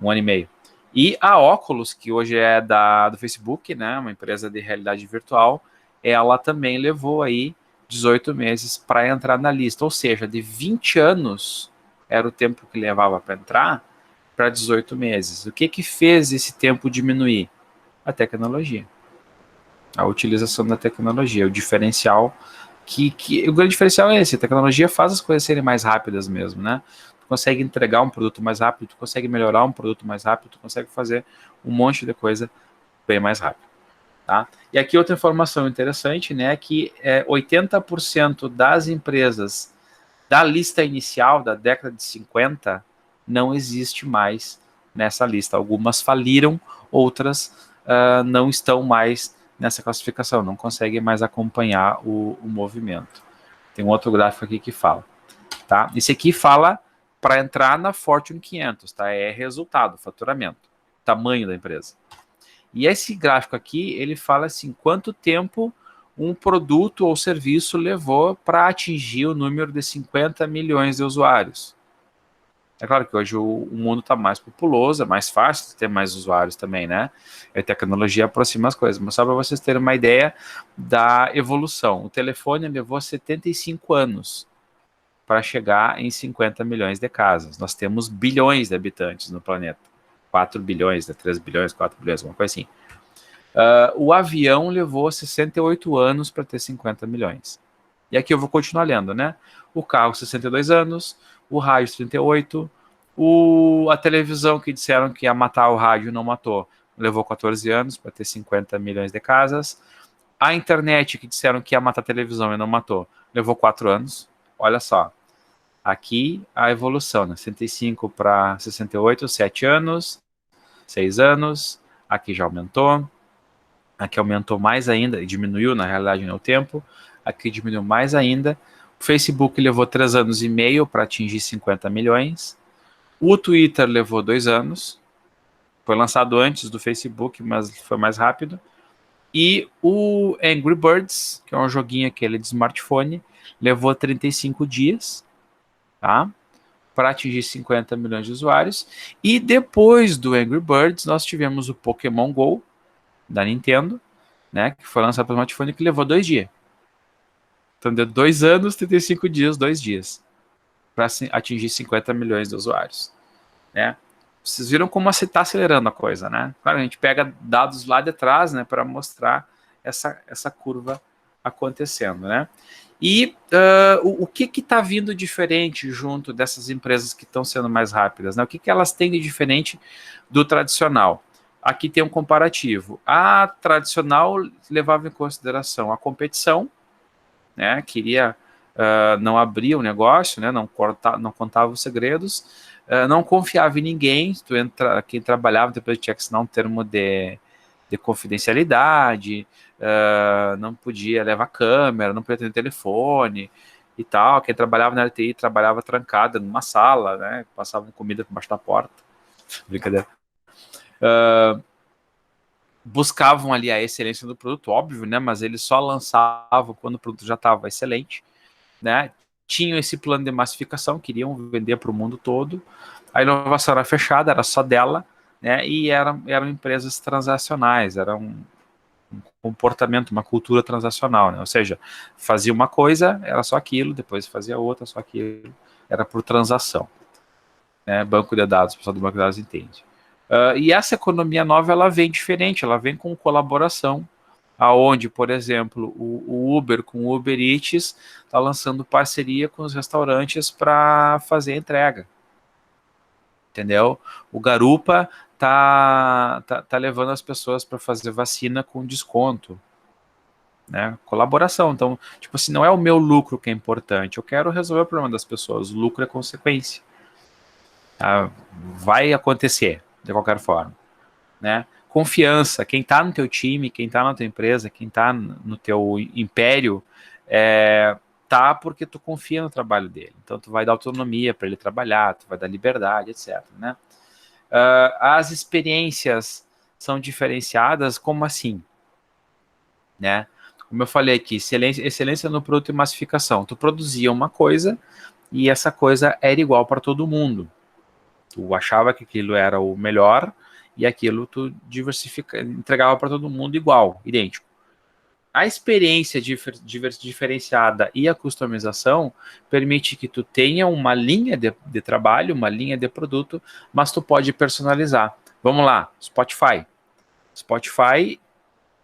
1 ano e meio. E a Oculus, que hoje é do Facebook, né, uma empresa de realidade virtual, ela também levou aí 18 meses para entrar na lista. Ou seja, de 20 anos era o tempo que levava para entrar, para 18 meses. O que fez esse tempo diminuir? A tecnologia. A utilização da tecnologia, o diferencial o grande diferencial é esse, a tecnologia faz as coisas serem mais rápidas mesmo, né? Tu consegue entregar um produto mais rápido, tu consegue melhorar um produto mais rápido, tu consegue fazer um monte de coisa bem mais rápido, tá? E aqui outra informação interessante, né, que 80% das empresas da lista inicial da década de 50 não existe mais nessa lista. Algumas faliram, outras não estão mais nessa classificação, não conseguem mais acompanhar o movimento. Tem um outro gráfico aqui que fala, tá? Esse aqui fala para entrar na Fortune 500, tá? É resultado, faturamento, tamanho da empresa. E esse gráfico aqui, ele fala assim, quanto tempo um produto ou serviço levou para atingir o número de 50 milhões de usuários. É claro que hoje o mundo está mais populoso, é mais fácil ter mais usuários também, né? A tecnologia aproxima as coisas, mas só para vocês terem uma ideia da evolução. O telefone levou 75 anos para chegar em 50 milhões de casas. Nós temos bilhões de habitantes no planeta. 4 bilhões, 3 bilhões, 4 bilhões, alguma coisa assim. O avião levou 68 anos para ter 50 milhões. E aqui eu vou continuar lendo, né? O carro, 62 anos, o rádio, 38, a televisão que disseram que ia matar o rádio não matou, levou 14 anos para ter 50 milhões de casas. A internet que disseram que ia matar a televisão e não matou, levou 4 anos. Olha só, aqui a evolução, né? 65 para 68, 7 anos, 6 anos, aqui já aumentou. Aqui aumentou mais ainda, diminuiu na realidade no tempo, aqui diminuiu mais ainda. O Facebook levou 3 anos e meio para atingir 50 milhões. O Twitter levou 2 anos, foi lançado antes do Facebook, mas foi mais rápido. E o Angry Birds, que é um joguinho aquele de smartphone, levou 35 dias, tá? Para atingir 50 milhões de usuários. E depois do Angry Birds, nós tivemos o Pokémon GO, da Nintendo, né, que foi lançado para o smartphone, que levou 2 dias. Então deu 2 anos, 35 dias, 2 dias, para atingir 50 milhões de usuários, né? Vocês viram como você está acelerando a coisa, né? Claro, a gente pega dados lá de trás, né, para mostrar essa curva acontecendo, né? E o que está vindo diferente junto dessas empresas que estão sendo mais rápidas, né? O que elas têm de diferente do tradicional? Aqui tem um comparativo. A tradicional levava em consideração a competição, né? Queria não abrir o negócio, né? Não contava os segredos, não confiava em ninguém. Quem trabalhava depois tinha que assinar um termo de confidencialidade, não podia levar câmera, não podia ter telefone e tal. Quem trabalhava na LTI trabalhava trancada numa sala, né? Passava comida por baixo da porta. Brincadeira. Buscavam ali a excelência do produto, óbvio, né? Mas eles só lançavam quando o produto já estava excelente, né? Tinham esse plano de massificação, queriam vender para o mundo todo. A inovação era fechada, era só dela, né? E eram empresas transacionais, era um comportamento, uma cultura transacional, né? Ou seja, fazia uma coisa, era só aquilo, depois fazia outra, só aquilo, era por transação, né? Banco de dados, o pessoal do banco de dados entende. E essa economia nova, ela vem diferente, ela vem com colaboração, aonde, por exemplo, o Uber com o Uber Eats está lançando parceria com os restaurantes para fazer a entrega, entendeu? O Garupa tá levando as pessoas para fazer vacina com desconto, né? Colaboração. Então, tipo assim, não é o meu lucro que é importante, eu quero resolver o problema das pessoas, o lucro é consequência. Vai acontecer de qualquer forma, né? Confiança, quem está no teu time, quem está na tua empresa, quem está no teu império, tá porque tu confia no trabalho dele. Então tu vai dar autonomia para ele trabalhar, tu vai dar liberdade, etc, né? As experiências são diferenciadas, como assim, né? Como eu falei aqui, excelência no produto e massificação. Tu produzia uma coisa e essa coisa era igual para todo mundo. Tu achava que aquilo era o melhor e aquilo tu entregava para todo mundo igual, idêntico. A experiência diferenciada e a customização permite que tu tenha uma linha de trabalho, uma linha de produto, mas tu pode personalizar. Vamos lá, Spotify. Spotify,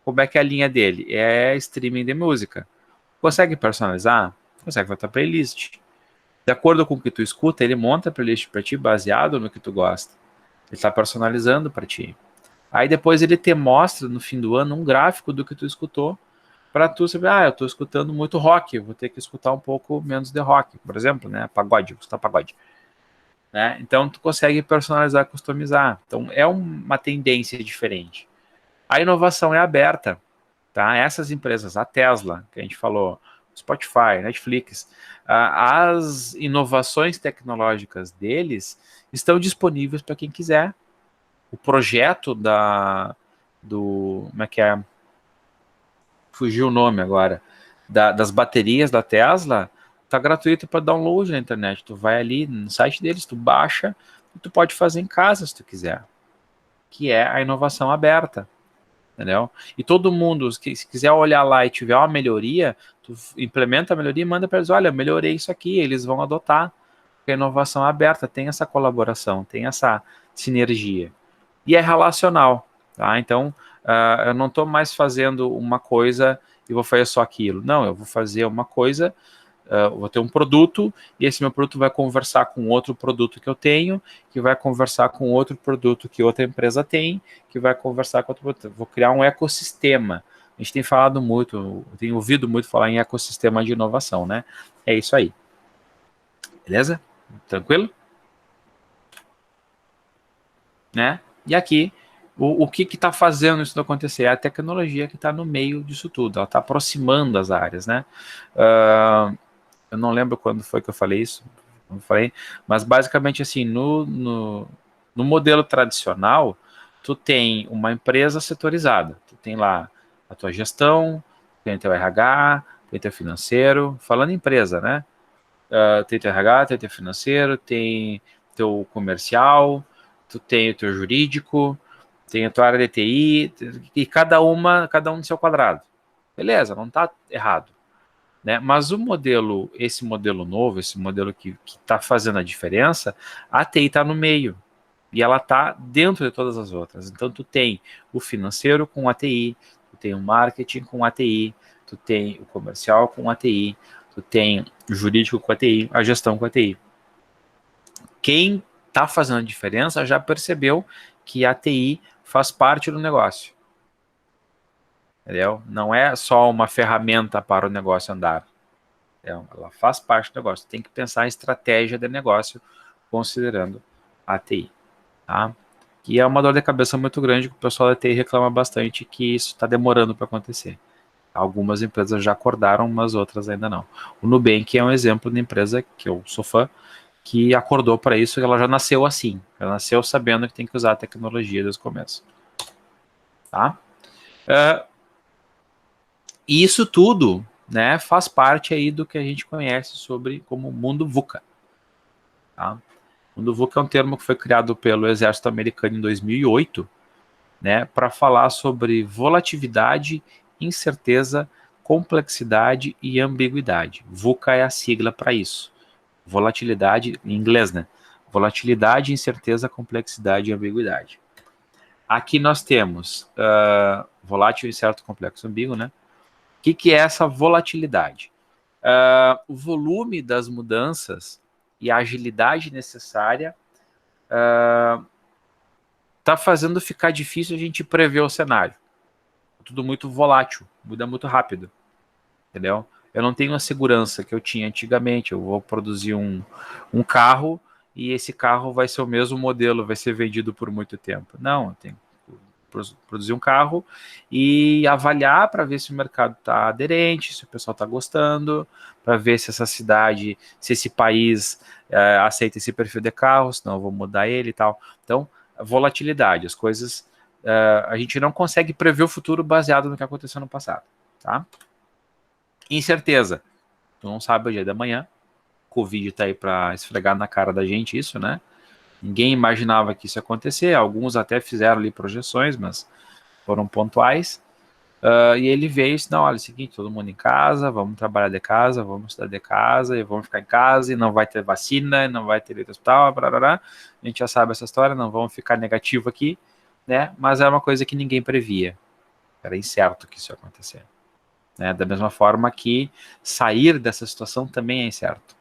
como é que é a linha dele? É streaming de música. Consegue personalizar? Consegue botar playlist. De acordo com o que tu escuta, ele monta a playlist para ti baseado no que tu gosta. Ele está personalizando para ti. Aí depois ele te mostra no fim do ano um gráfico do que tu escutou para tu saber, eu estou escutando muito rock, eu vou ter que escutar um pouco menos de rock, por exemplo, né? Pagode, vou escutar pagode. Né? Então tu consegue personalizar, customizar. Então é uma tendência diferente. A inovação é aberta. tá? Essas empresas, a Tesla, que a gente falou, Spotify, Netflix, as inovações tecnológicas deles estão disponíveis para quem quiser. O projeto como é que é? Fugiu o nome agora, das baterias da Tesla, tá gratuito para download na internet. Tu vai ali no site deles, tu baixa e tu pode fazer em casa se tu quiser, que é a inovação aberta, entendeu? E todo mundo, se quiser olhar lá e tiver uma melhoria, tu implementa a melhoria e manda para eles, olha, melhorei isso aqui, eles vão adotar, porque a inovação aberta tem essa colaboração, tem essa sinergia. E é relacional, tá? Então, eu não estou mais fazendo uma coisa e vou fazer só aquilo. Não, eu vou fazer uma coisa, vou ter um produto, e esse meu produto vai conversar com outro produto que eu tenho, que vai conversar com outro produto que outra empresa tem, que vai conversar com outro produto. Vou criar um ecossistema. A gente tem falado muito, tem ouvido muito falar em ecossistema de inovação, né? É isso aí. Beleza? Tranquilo? Né? E aqui, o que está fazendo isso acontecer? É a tecnologia que está no meio disso tudo, ela está aproximando as áreas, né? Eu não lembro quando foi que eu falei isso, mas basicamente assim, no modelo tradicional, tu tem uma empresa setorizada, tu tem lá a tua gestão, tem teu RH, tem teu financeiro, falando em empresa, né? Tem teu RH, tem teu financeiro, tem teu comercial, tu tem o teu jurídico, tem a tua área de TI, e cada um no seu quadrado. Beleza, não está errado. Né? Mas esse modelo novo, esse modelo que está fazendo a diferença, a TI está no meio. E ela está dentro de todas as outras. Então, tu tem o financeiro com a TI, tu tem o marketing com a TI, tu tem o comercial com a TI, tu tem o jurídico com a TI, a gestão com a TI. Quem está fazendo a diferença já percebeu que a TI faz parte do negócio. Entendeu? Não é só uma ferramenta para o negócio andar. Ela faz parte do negócio. Tem que pensar em estratégia de negócio considerando a TI. Tá? Que é uma dor de cabeça muito grande que o pessoal da TI reclama bastante que isso está demorando para acontecer. Algumas empresas já acordaram, mas outras ainda não. O Nubank é um exemplo de empresa que eu sou fã, que acordou para isso, e ela já nasceu assim. Ela nasceu sabendo que tem que usar a tecnologia desde o começo. Tá? E isso tudo, né, faz parte aí do que a gente conhece sobre como mundo VUCA. Tá? O mundo VUCA é um termo que foi criado pelo Exército Americano em 2008, né, para falar sobre volatilidade, incerteza, complexidade e ambiguidade. VUCA é a sigla para isso. Volatilidade, em inglês, né? Volatilidade, incerteza, complexidade e ambiguidade. Aqui nós temos volátil, incerto, complexo, ambíguo, né? O que é essa volatilidade? O volume das mudanças e a agilidade necessária está fazendo ficar difícil a gente prever o cenário. Tudo muito volátil, muda muito rápido, entendeu? Eu não tenho a segurança que eu tinha antigamente. Eu vou produzir um carro e esse carro vai ser o mesmo modelo, vai ser vendido por muito tempo. Não, eu tenho que produzir um carro e avaliar para ver se o mercado está aderente, se o pessoal está gostando, para ver se essa cidade, se esse país aceita esse perfil de carro, senão eu vou mudar ele e tal. Então, volatilidade, as coisas, a gente não consegue prever o futuro baseado no que aconteceu no passado, tá? Incerteza, tu não sabe o dia da manhã, Covid tá aí para esfregar na cara da gente isso, né? Ninguém imaginava que isso ia acontecer, alguns até fizeram ali projeções, mas foram pontuais, e ele veio e disse, não, olha, é o seguinte, todo mundo em casa, vamos trabalhar de casa, vamos estudar de casa, e vamos ficar em casa, e não vai ter vacina, não vai ter leito de hospital, a gente já sabe essa história, não vamos ficar negativo aqui, né? Mas é uma coisa que ninguém previa, era incerto que isso ia acontecer. Né? Da mesma forma que sair dessa situação também é incerto.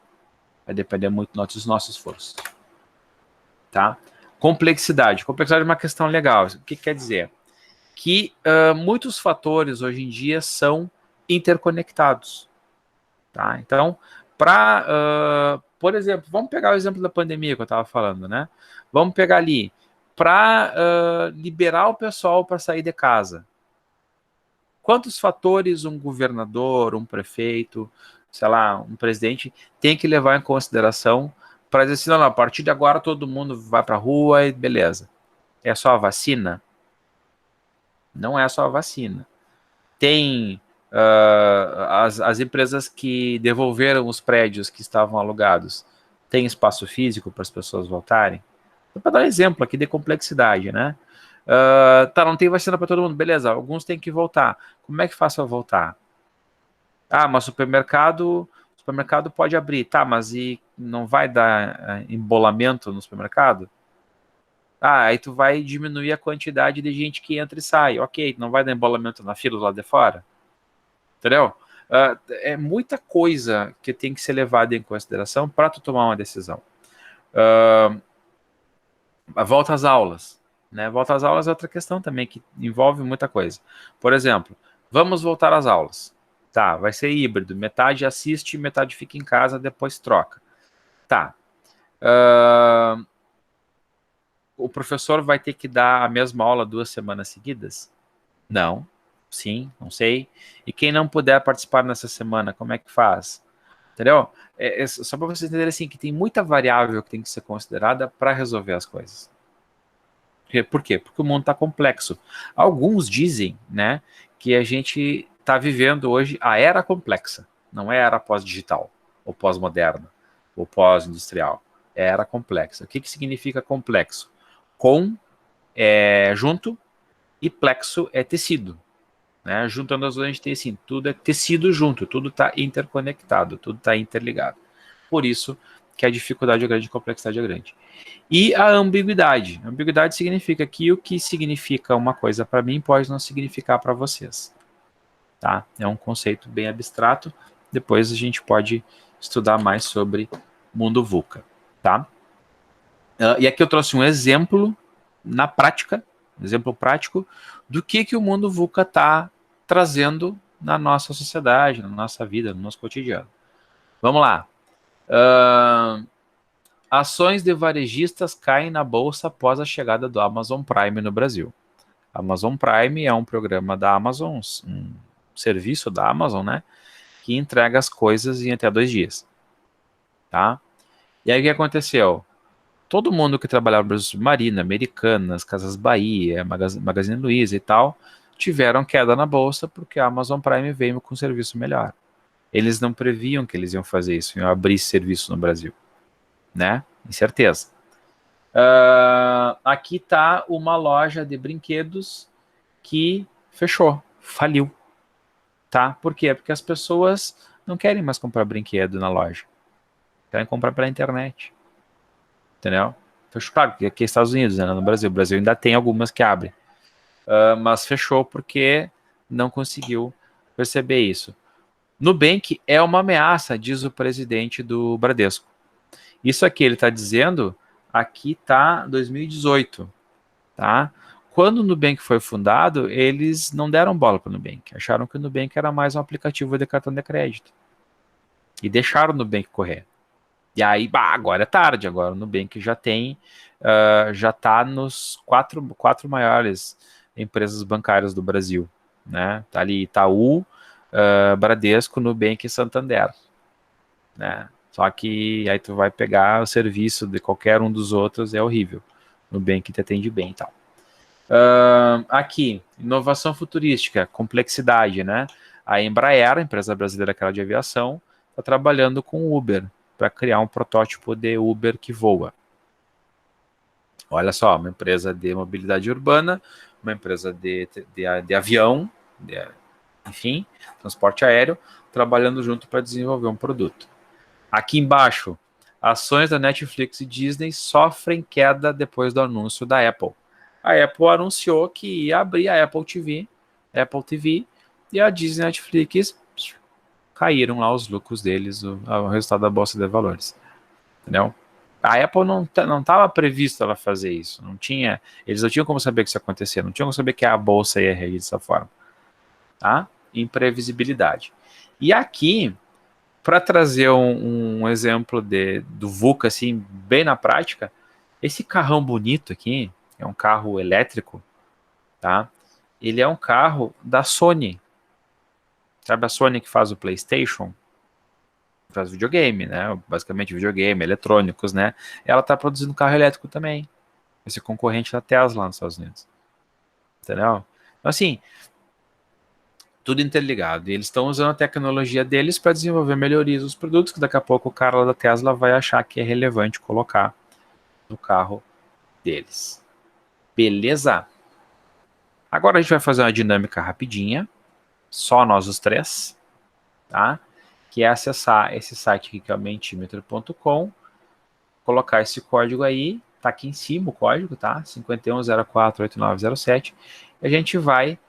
Vai depender muito dos nossos esforços. Tá? Complexidade. Complexidade é uma questão legal. O que quer dizer? Que muitos fatores hoje em dia são interconectados. Tá? Então, por exemplo, vamos pegar o exemplo da pandemia que eu estava falando, né? Vamos pegar ali, para liberar o pessoal para sair de casa. Quantos fatores um governador, um prefeito, sei lá, um presidente tem que levar em consideração para dizer assim, não, a partir de agora todo mundo vai para a rua e beleza. É só a vacina? Não é só a vacina. Tem as empresas que devolveram os prédios que estavam alugados. Tem espaço físico para as pessoas voltarem? Para dar um exemplo aqui de complexidade, né? Tá, não tem vacina para todo mundo, beleza, alguns têm que voltar. Como é que faço eu voltar? Ah, mas o supermercado pode abrir, tá, mas e não vai dar embolamento no supermercado? Ah, aí tu vai diminuir a quantidade de gente que entra e sai. Ok, não vai dar embolamento na fila lá de fora. Entendeu? É muita coisa que tem que ser levada em consideração para tu tomar uma decisão. A volta às aulas. Né? Volta às aulas é outra questão também que envolve muita coisa. Por exemplo, vamos voltar às aulas. Tá, vai ser híbrido. Metade assiste, metade fica em casa, depois troca. Tá. O professor vai ter que dar a mesma aula 2 semanas seguidas? Não. Sim, não sei. E quem não puder participar nessa semana, como é que faz? Entendeu? Só para vocês entenderem assim, que tem muita variável que tem que ser considerada para resolver as coisas. Por quê? Porque o mundo está complexo. Alguns dizem, né, que a gente está vivendo hoje a era complexa, não é a era pós-digital, ou pós-moderna, ou pós-industrial. É a era complexa. O que significa complexo? Com é junto e plexo é tecido. Né? Juntando as duas, a gente tem assim, tudo é tecido junto, tudo está interconectado, tudo está interligado. Por isso que a dificuldade é grande, a complexidade é grande. E a ambiguidade. A ambiguidade significa que o que significa uma coisa para mim pode não significar para vocês. Tá? É um conceito bem abstrato. Depois a gente pode estudar mais sobre mundo VUCA. Tá? E aqui eu trouxe um exemplo na prática, um exemplo prático do que o mundo VUCA está trazendo na nossa sociedade, na nossa vida, no nosso cotidiano. Vamos lá. Ações de varejistas caem na bolsa após a chegada do Amazon Prime no Brasil. Amazon Prime é um programa da Amazon, um serviço da Amazon, né, que entrega as coisas em até 2 dias. Tá? E aí o que aconteceu? Todo mundo que trabalhava no Brasil Submarino, Americanas, Casas Bahia, Magazine Luiza e tal, tiveram queda na bolsa porque a Amazon Prime veio com um serviço melhor. Eles não previam que eles iam fazer isso, iam abrir serviço no Brasil. Né? Incerteza. Aqui está uma loja de brinquedos que fechou, faliu. Tá? Por quê? Porque as pessoas não querem mais comprar brinquedo na loja. Querem comprar pela internet. Entendeu? Fechou, claro, porque aqui é Estados Unidos, né? No Brasil. O Brasil ainda tem algumas que abrem. Mas fechou porque não conseguiu perceber isso. Nubank é uma ameaça, diz o presidente do Bradesco. Isso aqui ele está dizendo, aqui está 2018. Tá? Quando o Nubank foi fundado, eles não deram bola para o Nubank. Acharam que o Nubank era mais um aplicativo de cartão de crédito. E deixaram o Nubank correr. E aí, agora é tarde, agora o Nubank já tem, já está nos quatro maiores empresas bancárias do Brasil. Né? Tá ali Itaú, Bradesco, Nubank e Santander. Né? Só que aí tu vai pegar o serviço de qualquer um dos outros, é horrível. Nubank te atende bem e tal. Aqui, inovação futurística, complexidade, né? A Embraer, a empresa brasileira aquela de aviação, está trabalhando com o Uber para criar um protótipo de Uber que voa. Olha só, uma empresa de mobilidade urbana, uma empresa de avião, enfim, transporte aéreo, trabalhando junto para desenvolver um produto. Aqui embaixo, ações da Netflix e Disney sofrem queda depois do anúncio da Apple. A Apple anunciou que ia abrir a Apple TV, e a Disney e a Netflix caíram lá os lucros deles, o resultado da Bolsa de Valores. Entendeu? A Apple não estava previsto ela fazer isso. Eles não tinham como saber que isso ia acontecer, não tinham como saber que a Bolsa ia reagir dessa forma. Tá? Imprevisibilidade. E aqui, para trazer um exemplo do VUCA, assim, bem na prática, esse carrão bonito aqui, é um carro elétrico, tá? Ele é um carro da Sony. Sabe a Sony que faz o PlayStation? Faz videogame, né? Basicamente videogame, eletrônicos, né? Ela tá produzindo carro elétrico também. Esse concorrente da Tesla nos Estados Unidos. Entendeu? Então, assim, tudo interligado. E eles estão usando a tecnologia deles para desenvolver melhorias dos produtos, que daqui a pouco o cara lá da Tesla vai achar que é relevante colocar no carro deles. Beleza? Agora a gente vai fazer uma dinâmica rapidinha, só nós os três, tá? Que é acessar esse site aqui, que é o mentimeter.com, colocar esse código aí, tá aqui em cima o código, tá? 51048907, e a gente vai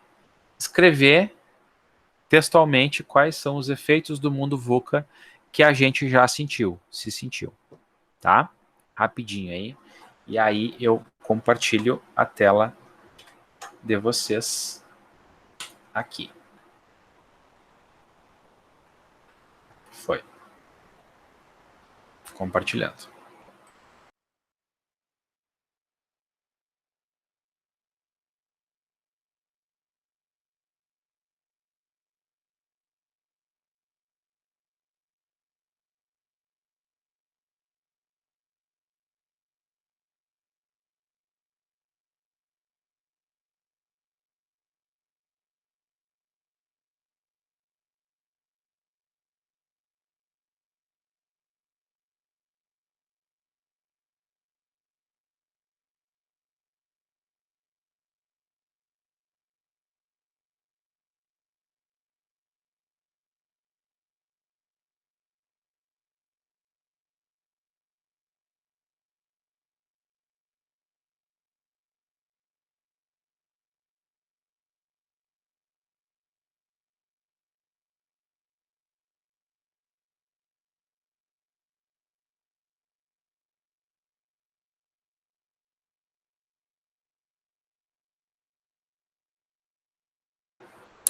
escrever textualmente quais são os efeitos do mundo VUCA que a gente já sentiu, se sentiu, tá? Rapidinho aí. E aí eu compartilho a tela de vocês aqui. Foi. Compartilhando.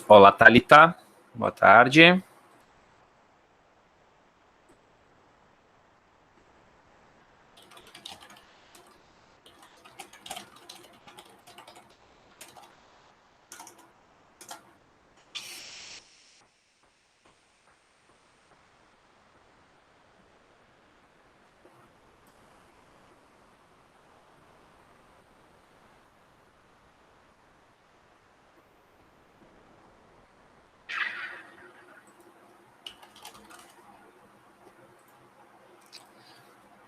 Olá, Thalita. Boa tarde.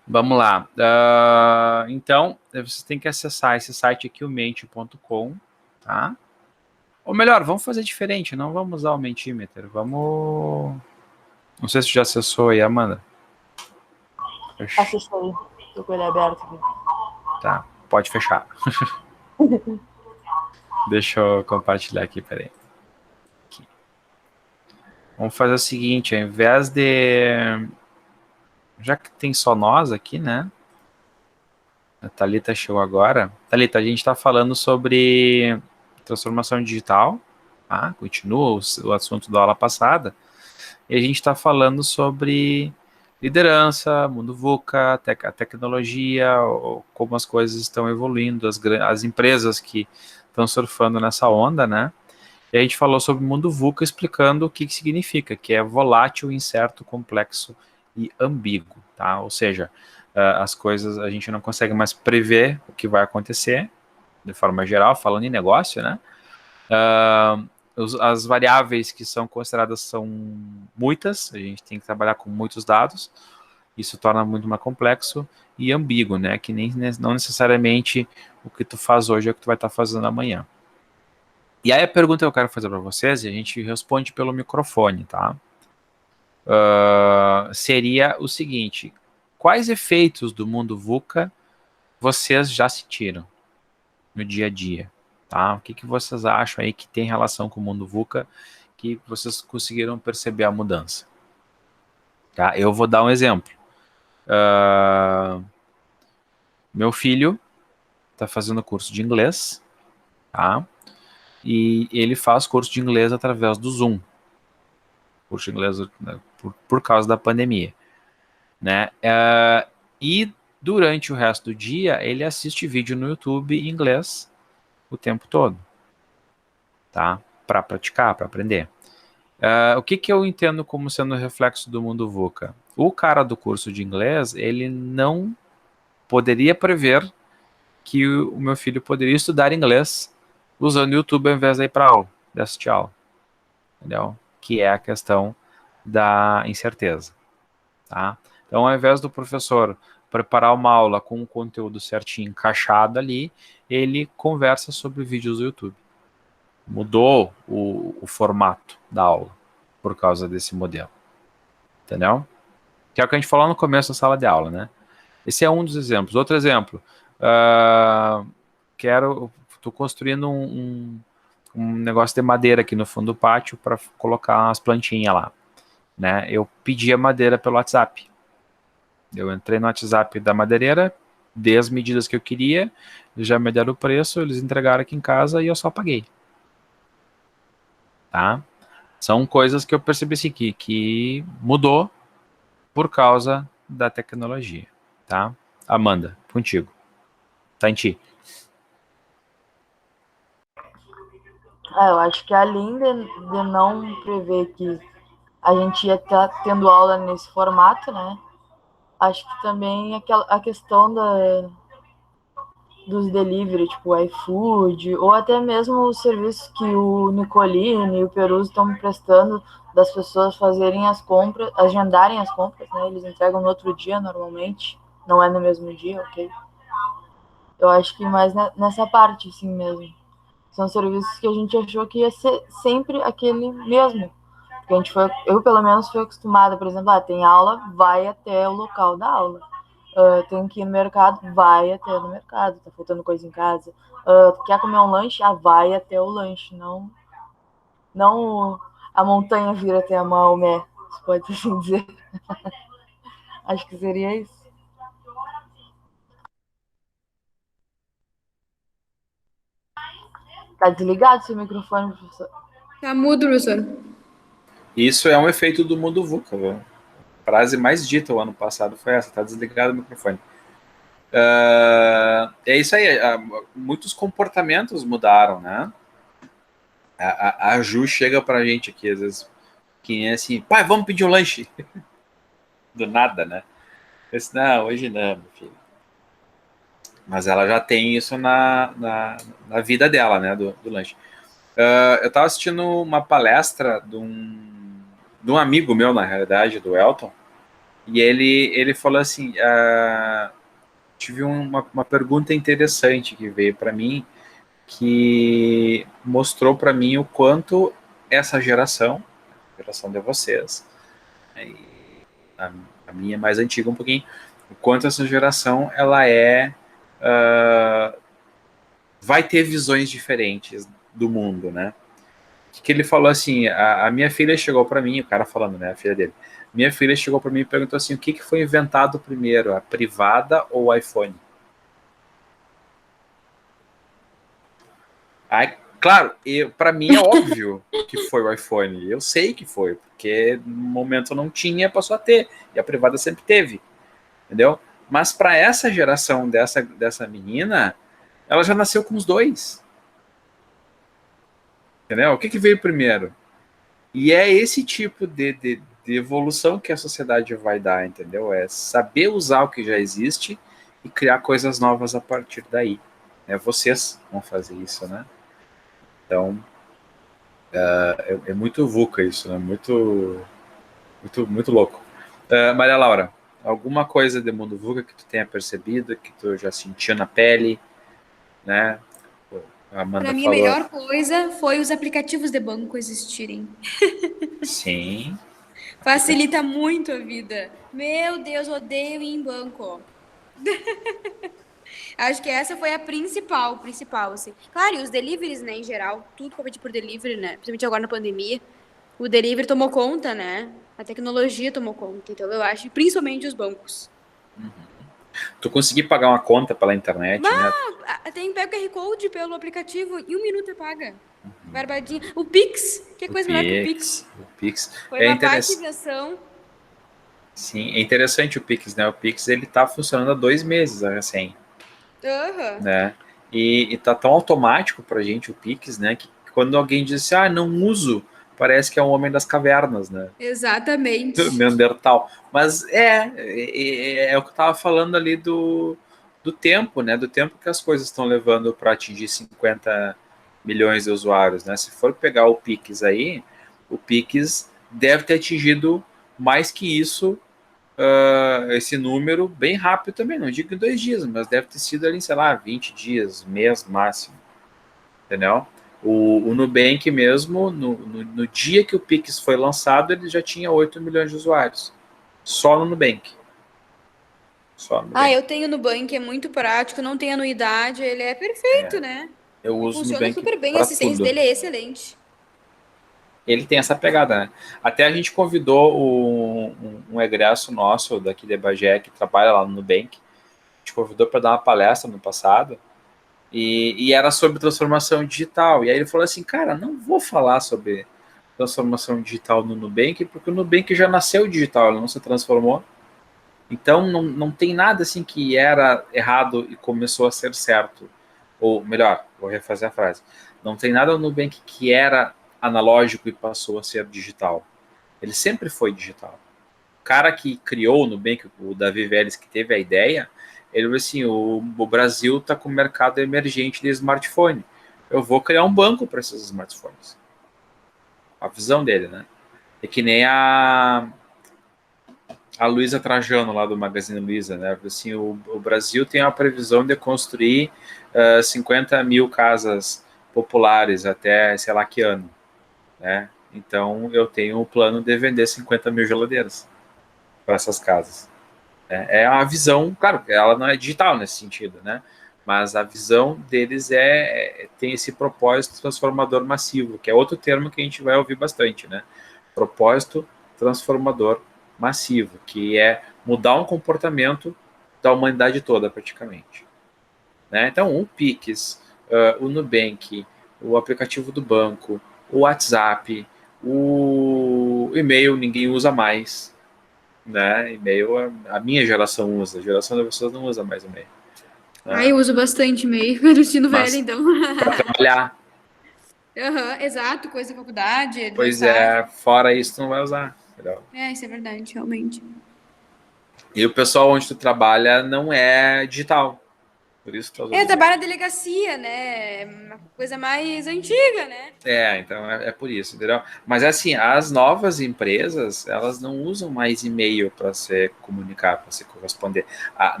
Vamos lá. Então, você tem que acessar esse site aqui, o mente.com, tá? Ou melhor, vamos fazer diferente, não vamos usar o Mentimeter, vamos... Não sei se já acessou aí, Amanda. Assista aí. Tô com ele aberto aqui. Tá, pode fechar. Deixa eu compartilhar aqui, peraí. Aqui. Vamos fazer o seguinte, ao invés de... Já que tem só nós aqui, né? A Thalita chegou agora. Thalita, a gente está falando sobre transformação digital, tá? Continua o assunto da aula passada. E a gente está falando sobre liderança, mundo VUCA, a tecnologia, como as coisas estão evoluindo, as empresas que estão surfando nessa onda, né? E a gente falou sobre o mundo VUCA explicando o que significa, que é volátil, incerto, complexo e ambíguo, tá? Ou seja, as coisas, a gente não consegue mais prever o que vai acontecer, de forma geral, falando em negócio, né? As variáveis que são consideradas são muitas, a gente tem que trabalhar com muitos dados, isso torna muito mais complexo e ambíguo, né? Que não necessariamente o que tu faz hoje é o que tu vai estar fazendo amanhã. E aí a pergunta que eu quero fazer para vocês, e a gente responde pelo microfone, tá? Seria o seguinte: quais efeitos do mundo VUCA vocês já sentiram no dia a dia? Tá? O que vocês acham aí que tem relação com o mundo VUCA que vocês conseguiram perceber a mudança? Tá? Eu vou dar um exemplo. Meu filho está fazendo curso de inglês, tá? E ele faz curso de inglês através do Zoom. Curso de inglês, né, por causa da pandemia, né? E durante o resto do dia, ele assiste vídeo no YouTube em inglês o tempo todo, tá? Para praticar, para aprender. O que eu entendo como sendo reflexo do mundo VUCA? O cara do curso de inglês, ele não poderia prever que o meu filho poderia estudar inglês usando o YouTube ao invés de ir para aula, de assistir aula, entendeu? Que é a questão da incerteza, tá? Então, ao invés do professor preparar uma aula com o conteúdo certinho, encaixado ali, ele conversa sobre vídeos do YouTube. Mudou o formato da aula por causa desse modelo, entendeu? Que é o que a gente falou no começo da sala de aula, né? Esse é um dos exemplos. Outro exemplo, estou construindo um negócio de madeira aqui no fundo do pátio para colocar umas plantinhas lá, né? Eu pedi a madeira pelo WhatsApp. Eu entrei no WhatsApp da madeireira, dei as medidas que eu queria, já me deram o preço, eles entregaram aqui em casa e eu só paguei. Tá? São coisas que eu percebi assim, que mudou por causa da tecnologia, tá? Amanda, contigo. Tá em ti. Eu acho que além de não prever que a gente ia estar tendo aula nesse formato, né? Acho que também a questão dos delivery, tipo o iFood, ou até mesmo os serviços que o Nicolini e o Peruso estão prestando das pessoas fazerem as compras, agendarem as compras, né? Eles entregam no outro dia normalmente, não é no mesmo dia, ok? Eu acho que mais nessa parte, assim mesmo. São serviços que a gente achou que ia ser sempre aquele mesmo. Porque a gente foi, eu pelo menos fui acostumada, por exemplo, tem aula, vai até o local da aula. Tem que ir no mercado, vai até no mercado, tá faltando coisa em casa. Quer comer um lanche? Vai até o lanche, não a montanha vir até a Maomé, se pode assim dizer. Acho que seria isso. Tá desligado seu microfone, professor? Tá mudo, professor. Isso é um efeito do mundo VUCA, viu? A frase mais dita o ano passado foi essa, tá desligado o microfone. É isso aí, muitos comportamentos mudaram, né? A Ju chega pra gente aqui, às vezes, que é assim, pai, vamos pedir um lanche. Do nada, né? Eu disse, não, hoje não, meu filho. Mas ela já tem isso na vida dela, né, do lanche. Eu estava assistindo uma palestra de um amigo meu, na realidade, do Elton, e ele falou assim, tive uma pergunta interessante que veio para mim, que mostrou para mim o quanto essa geração de vocês, né, a minha é mais antiga um pouquinho, o quanto essa geração ela vai ter visões diferentes do mundo, né? Que ele falou assim, a minha filha chegou para mim, o cara falando, né, a filha dele, minha filha chegou para mim e perguntou assim, o que foi inventado primeiro, a privada ou o iPhone? Aí, claro, para mim é óbvio que foi o iPhone, eu sei que foi, porque no momento não tinha, passou a ter, e a privada sempre teve, entendeu? Mas para essa geração dessa menina, ela já nasceu com os dois, entendeu? O que veio primeiro? E é esse tipo de evolução que a sociedade vai dar, entendeu? É saber usar o que já existe e criar coisas novas a partir daí. Vocês vão fazer isso, né? Então, é muito VUCA isso, né? Muito, muito, muito louco. Maria Laura, alguma coisa de mundo VUCA que tu tenha percebido, que tu já sentiu na pele, né? A Amanda Para mim, falou. a melhor coisa foi os aplicativos de banco existirem. Sim. Facilita muito a vida. Meu Deus, odeio ir em banco. Acho que essa foi a principal, assim. Claro, e os deliveries, né, em geral, tudo pra pedir por delivery, né? Principalmente agora na pandemia. O delivery tomou conta, né? A tecnologia tomou conta. Então, eu acho, principalmente os bancos. Tu conseguir pagar uma conta pela internet, né? Tem pega o QR Code pelo aplicativo e 1 minuto é paga. Barbadinha. O Pix, que coisa melhor que o Pix. O Pix. Foi uma parte de invenção. Sim, é interessante o Pix, né? O Pix, ele tá funcionando há 2 meses, assim. Né? E tá tão automático pra gente o Pix, né? Que quando alguém diz assim, não uso, parece que é um homem das cavernas, né? Exatamente. Neandertal. Mas é o que eu estava falando ali do tempo, né? Do tempo que as coisas estão levando para atingir 50 milhões de usuários, né? Se for pegar o Pix aí, o Pix deve ter atingido mais que isso, esse número, bem rápido também. Não digo em 2 dias, mas deve ter sido ali, sei lá, 20 dias, mês máximo. Entendeu? O Nubank mesmo, no dia que o Pix foi lançado, ele já tinha 8 milhões de usuários. Só no Nubank. Só no Nubank. Eu tenho Nubank, é muito prático, não tem anuidade, ele é perfeito, né? Eu uso o Funciona Nubank super bem, a para assistência tudo. dele é excelente. Ele tem essa pegada, né? Até a gente convidou um egresso nosso daqui de Bagé, que trabalha lá no Nubank. A gente convidou para dar uma palestra no passado. E era sobre transformação digital. E aí ele falou assim, cara, não vou falar sobre transformação digital no Nubank, porque o Nubank já nasceu digital, ele não se transformou. Então não tem nada assim que era errado e começou a ser certo. Ou melhor, vou refazer a frase. Não tem nada no Nubank que era analógico e passou a ser digital. Ele sempre foi digital. O cara que criou o Nubank, o Davi Vélez, que teve a ideia, ele falou assim, o Brasil está com o mercado emergente de smartphone. Eu vou criar um banco para esses smartphones. A visão dele, né? É que nem a Luísa Trajano, lá do Magazine Luiza, né? Assim, o Brasil tem a previsão de construir 50 mil casas populares até sei lá que ano, né? Então, eu tenho o plano de vender 50 mil geladeiras para essas casas. É uma visão, claro, ela não é digital nesse sentido, né? Mas a visão deles tem esse propósito transformador massivo, que é outro termo que a gente vai ouvir bastante, né? Propósito transformador massivo, que é mudar um comportamento da humanidade toda, praticamente. Né? Então, o Pix, o Nubank, o aplicativo do banco, o WhatsApp, o e-mail ninguém usa mais, né? E-mail a minha geração usa, a geração das pessoas não usa mais e-mail. Né? Eu uso bastante e-mail, do ensino velho, Mas então. para trabalhar, Exato, coisa da faculdade, pois aniversário. é, fora isso tu não vai usar. Entendeu? Isso é verdade, realmente. E o pessoal onde tu trabalha não é digital, por isso tu tá usando Eu e-mail. trabalho na delegacia, né? Uma coisa mais antiga, né? Então é por isso, entendeu? Mas assim, as novas empresas, elas não usam mais e-mail para se comunicar, para se corresponder.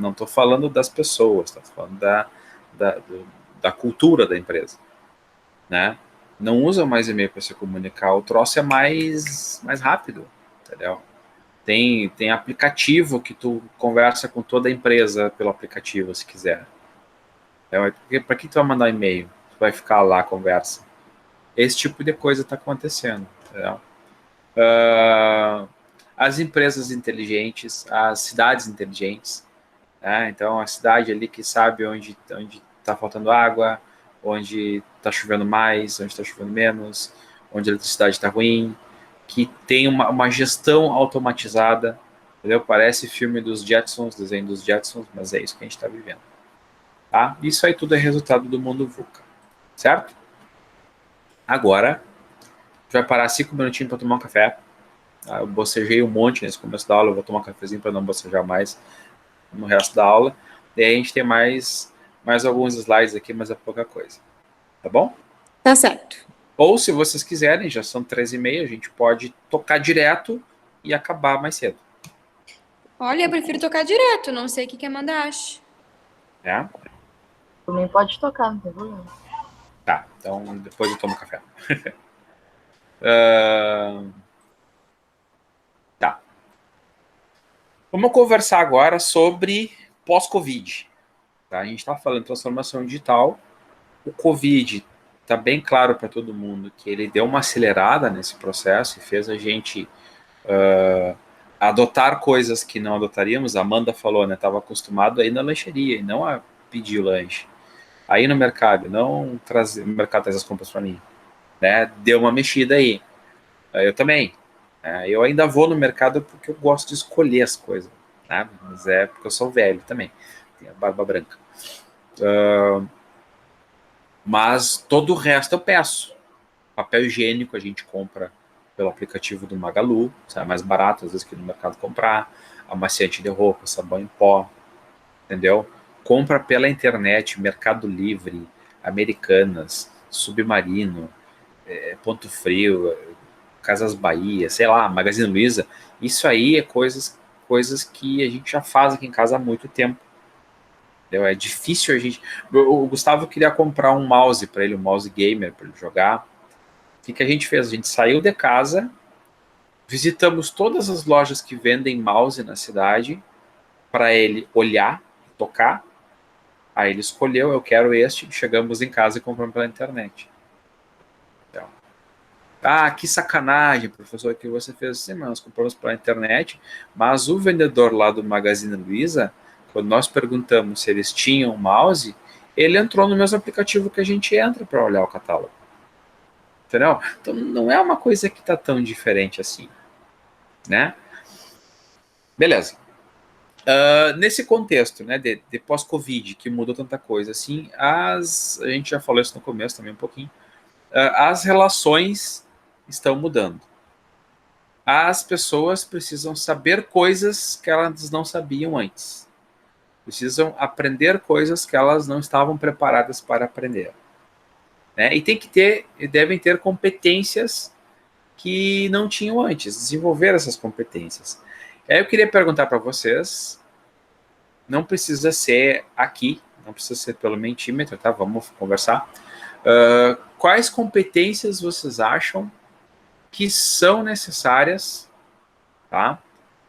Não estou falando das pessoas, estou falando da cultura da empresa, né? Não usam mais e-mail para se comunicar, o troço é mais rápido, entendeu? Tem aplicativo que tu conversa com toda a empresa pelo aplicativo, se quiser. Para que tu vai mandar e-mail? Tu vai ficar lá, conversa. Esse tipo de coisa está acontecendo. As empresas inteligentes, as cidades inteligentes. Né? Então, a cidade ali que sabe onde está faltando água, onde está chovendo mais, onde está chovendo menos, onde a eletricidade está ruim, que tem uma gestão automatizada. Entendeu? Parece filme dos Jetsons, desenho dos Jetsons, mas é isso que a gente está vivendo. Tá? Isso aí tudo é resultado do mundo VUCA. Certo? Agora, vai parar 5 minutinhos para tomar um café. Eu bocejei um monte nesse começo da aula, eu vou tomar um cafezinho para não bocejar mais no resto da aula. E aí a gente tem mais alguns slides aqui, mas é pouca coisa. Tá bom? Tá certo. Ou se vocês quiserem, já são 13h30, a gente pode tocar direto e acabar mais cedo. Olha, eu prefiro tocar direto, não sei o que a Amanda acha. Né? Também pode tocar, não tem problema. Tá, então depois eu tomo café. Tá. Vamos conversar agora sobre pós-Covid. Tá? A gente está falando de transformação digital. O Covid está bem claro para todo mundo que ele deu uma acelerada nesse processo e fez a gente adotar coisas que não adotaríamos. A Amanda falou, né? Estava acostumado a ir na lancheria e não a pedir o lanche. Aí no mercado, não trazer o mercado traz as compras para mim. Né? Deu uma mexida aí. Eu também. Eu ainda vou no mercado porque eu gosto de escolher as coisas. Né? Mas é porque eu sou velho também. Tenho a barba branca. Mas todo o resto eu peço. Papel higiênico a gente compra pelo aplicativo do Magalu, sai mais barato às vezes que no mercado comprar, amaciante de roupa, sabão em pó, entendeu? Compra pela internet, Mercado Livre, Americanas, Submarino, Ponto Frio, Casas Bahia, sei lá, Magazine Luiza. Isso aí é coisas que a gente já faz aqui em casa há muito tempo. Entendeu? É difícil a gente. O Gustavo queria comprar um mouse para ele, um mouse gamer para ele jogar. O que a gente fez? A gente saiu de casa, visitamos todas as lojas que vendem mouse na cidade para ele olhar, tocar. Aí ele escolheu, eu quero este. Chegamos em casa e compramos pela internet. Então, que sacanagem, professor, que você fez assim, mas nós compramos pela internet, mas o vendedor lá do Magazine Luiza, quando nós perguntamos se eles tinham mouse, ele entrou no mesmo aplicativo que a gente entra para olhar o catálogo. Entendeu? Então não é uma coisa que está tão diferente assim, né? Beleza. Nesse contexto, né, de pós-Covid, que mudou tanta coisa, assim, a gente já falou isso no começo também um pouquinho, as relações estão mudando. As pessoas precisam saber coisas que elas não sabiam antes. Precisam aprender coisas que elas não estavam preparadas para aprender. Né? E devem ter competências que não tinham antes, desenvolver essas competências. Aí eu queria perguntar para vocês, não precisa ser aqui, não precisa ser pelo Mentimeter, tá? Vamos conversar. Quais competências vocês acham que são necessárias, tá,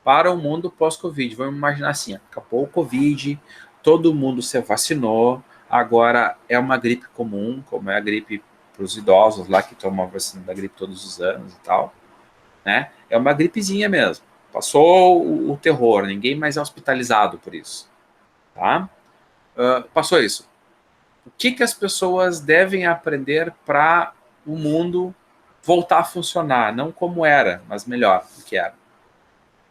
para o mundo pós-Covid? Vamos imaginar assim, acabou o Covid, todo mundo se vacinou, agora é uma gripe comum, como é a gripe para os idosos lá que tomam a vacina da gripe todos os anos e tal, né? É uma gripezinha mesmo. Passou o terror, ninguém mais é hospitalizado por isso, tá? Passou isso. O que as pessoas devem aprender para o mundo voltar a funcionar? Não como era, mas melhor do que era.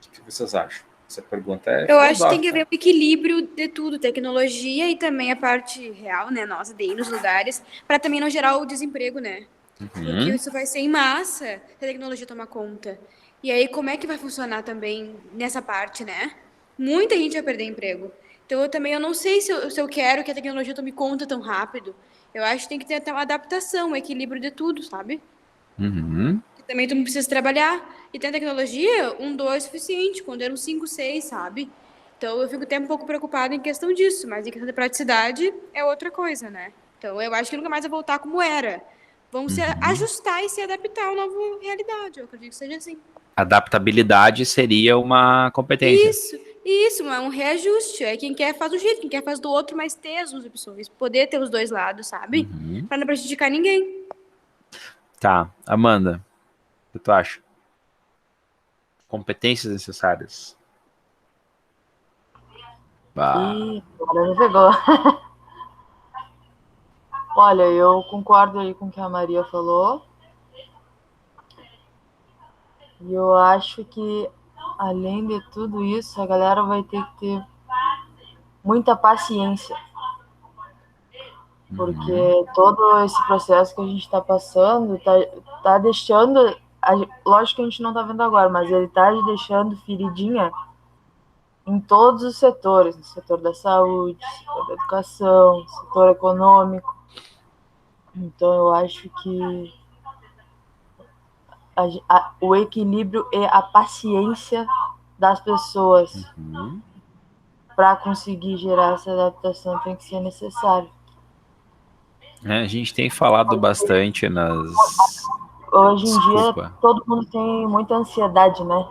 O que vocês acham? Essa pergunta é Eu acho que tem que filosófica. haver um equilíbrio de tudo, tecnologia e também a parte real, né, nossa, de ir nos lugares, para também não gerar o desemprego, né? Porque isso vai ser em massa se a tecnologia tomar conta. E aí, como é que vai funcionar também nessa parte, né? Muita gente vai perder emprego. Então, eu não sei se eu quero que a tecnologia tome conta tão rápido. Eu acho que tem que ter até uma adaptação, um equilíbrio de tudo, sabe? Uhum. Que também tu não precisa trabalhar. E tem tecnologia, 2 é suficiente, quando eram 5, 6, sabe? Então, eu fico até um pouco preocupada em questão disso, mas em questão de praticidade é outra coisa, né? Então, eu acho que nunca mais vai voltar como era. Vão se ajustar e se adaptar à nova realidade. Eu acredito que seja assim. Adaptabilidade seria uma competência. Isso, é um reajuste. É quem quer faz do jeito, quem quer faz do outro, mas ter as duas opções. Poder ter os dois lados, sabe? Pra não prejudicar ninguém. Tá, Amanda, o que tu acha? Competências necessárias. Ih, agora me pegou. Olha, eu concordo aí com o que a Maria falou. E eu acho que, além de tudo isso, a galera vai ter que ter muita paciência. Porque todo esse processo que a gente está passando tá deixando. Lógico que a gente não está vendo agora, mas ele está deixando feridinha em todos os setores, no setor da saúde, setor da educação, setor econômico. Então eu acho que o equilíbrio e a paciência das pessoas para conseguir gerar essa adaptação tem que ser necessário. A gente tem falado bastante nas... Hoje em dia todo mundo tem muita ansiedade, né?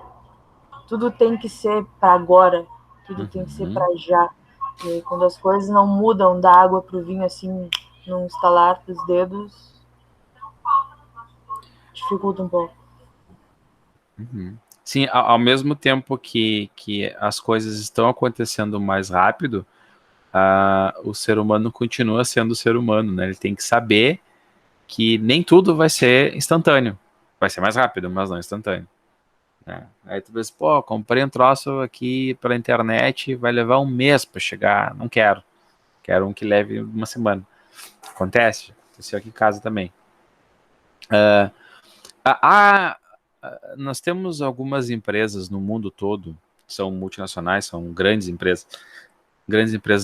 Tudo tem que ser para agora, tudo tem que ser para já. E aí, quando as coisas não mudam da água para o vinho assim, num estalar dos dedos, dificulta um pouco. Sim, ao mesmo tempo que as coisas estão acontecendo mais rápido, o ser humano continua sendo ser humano, né? Ele tem que saber que nem tudo vai ser instantâneo. Vai ser mais rápido, mas não instantâneo. Né? Aí tu pensa, pô, comprei um troço aqui pela internet, vai levar um mês para chegar. Não quero. Quero um que leve uma semana. Aconteceu aqui em casa também. nós temos algumas empresas no mundo todo, que são multinacionais, são grandes empresas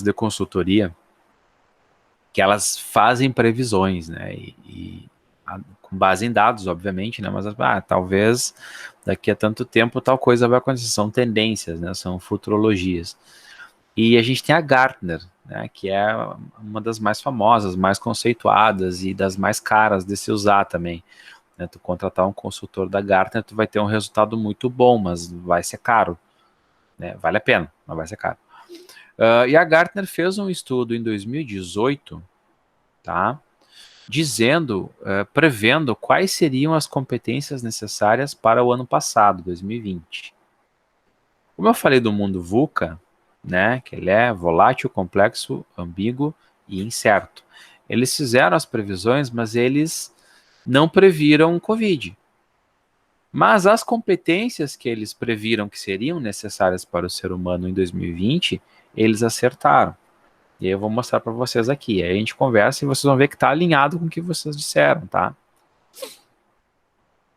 de consultoria, que elas fazem previsões, né? Com base em dados, obviamente, né? Mas talvez daqui a tanto tempo tal coisa vai acontecer. São tendências, né? São futurologias. E a gente tem a Gartner, né? Que é uma das mais famosas, mais conceituadas e das mais caras de se usar também. Né? Tu contratar um consultor da Gartner, tu vai ter um resultado muito bom, mas vai ser caro. Né? Vale a pena, mas vai ser caro. E a Gartner fez um estudo em 2018, tá? Dizendo, prevendo quais seriam as competências necessárias para o ano passado, 2020. Como eu falei do mundo VUCA, né, que ele é volátil, complexo, ambíguo e incerto. Eles fizeram as previsões, mas eles não previram o Covid. Mas as competências que eles previram que seriam necessárias para o ser humano em 2020, eles acertaram. E aí eu vou mostrar para vocês aqui. Aí a gente conversa e vocês vão ver que está alinhado com o que vocês disseram, tá?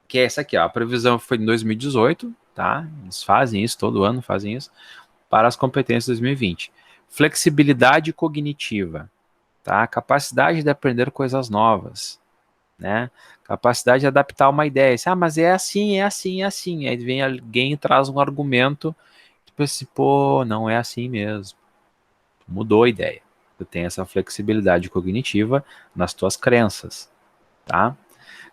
Que é essa aqui, ó. A previsão foi em 2018, tá? Eles fazem isso, todo ano fazem isso, para as competências de 2020. Flexibilidade cognitiva, tá? Capacidade de aprender coisas novas, né? Capacidade de adaptar uma ideia. Mas é assim, é assim, é assim. Aí vem alguém e traz um argumento, tipo assim, pô, não é assim mesmo. Mudou a ideia. Tu tem essa flexibilidade cognitiva nas tuas crenças, tá?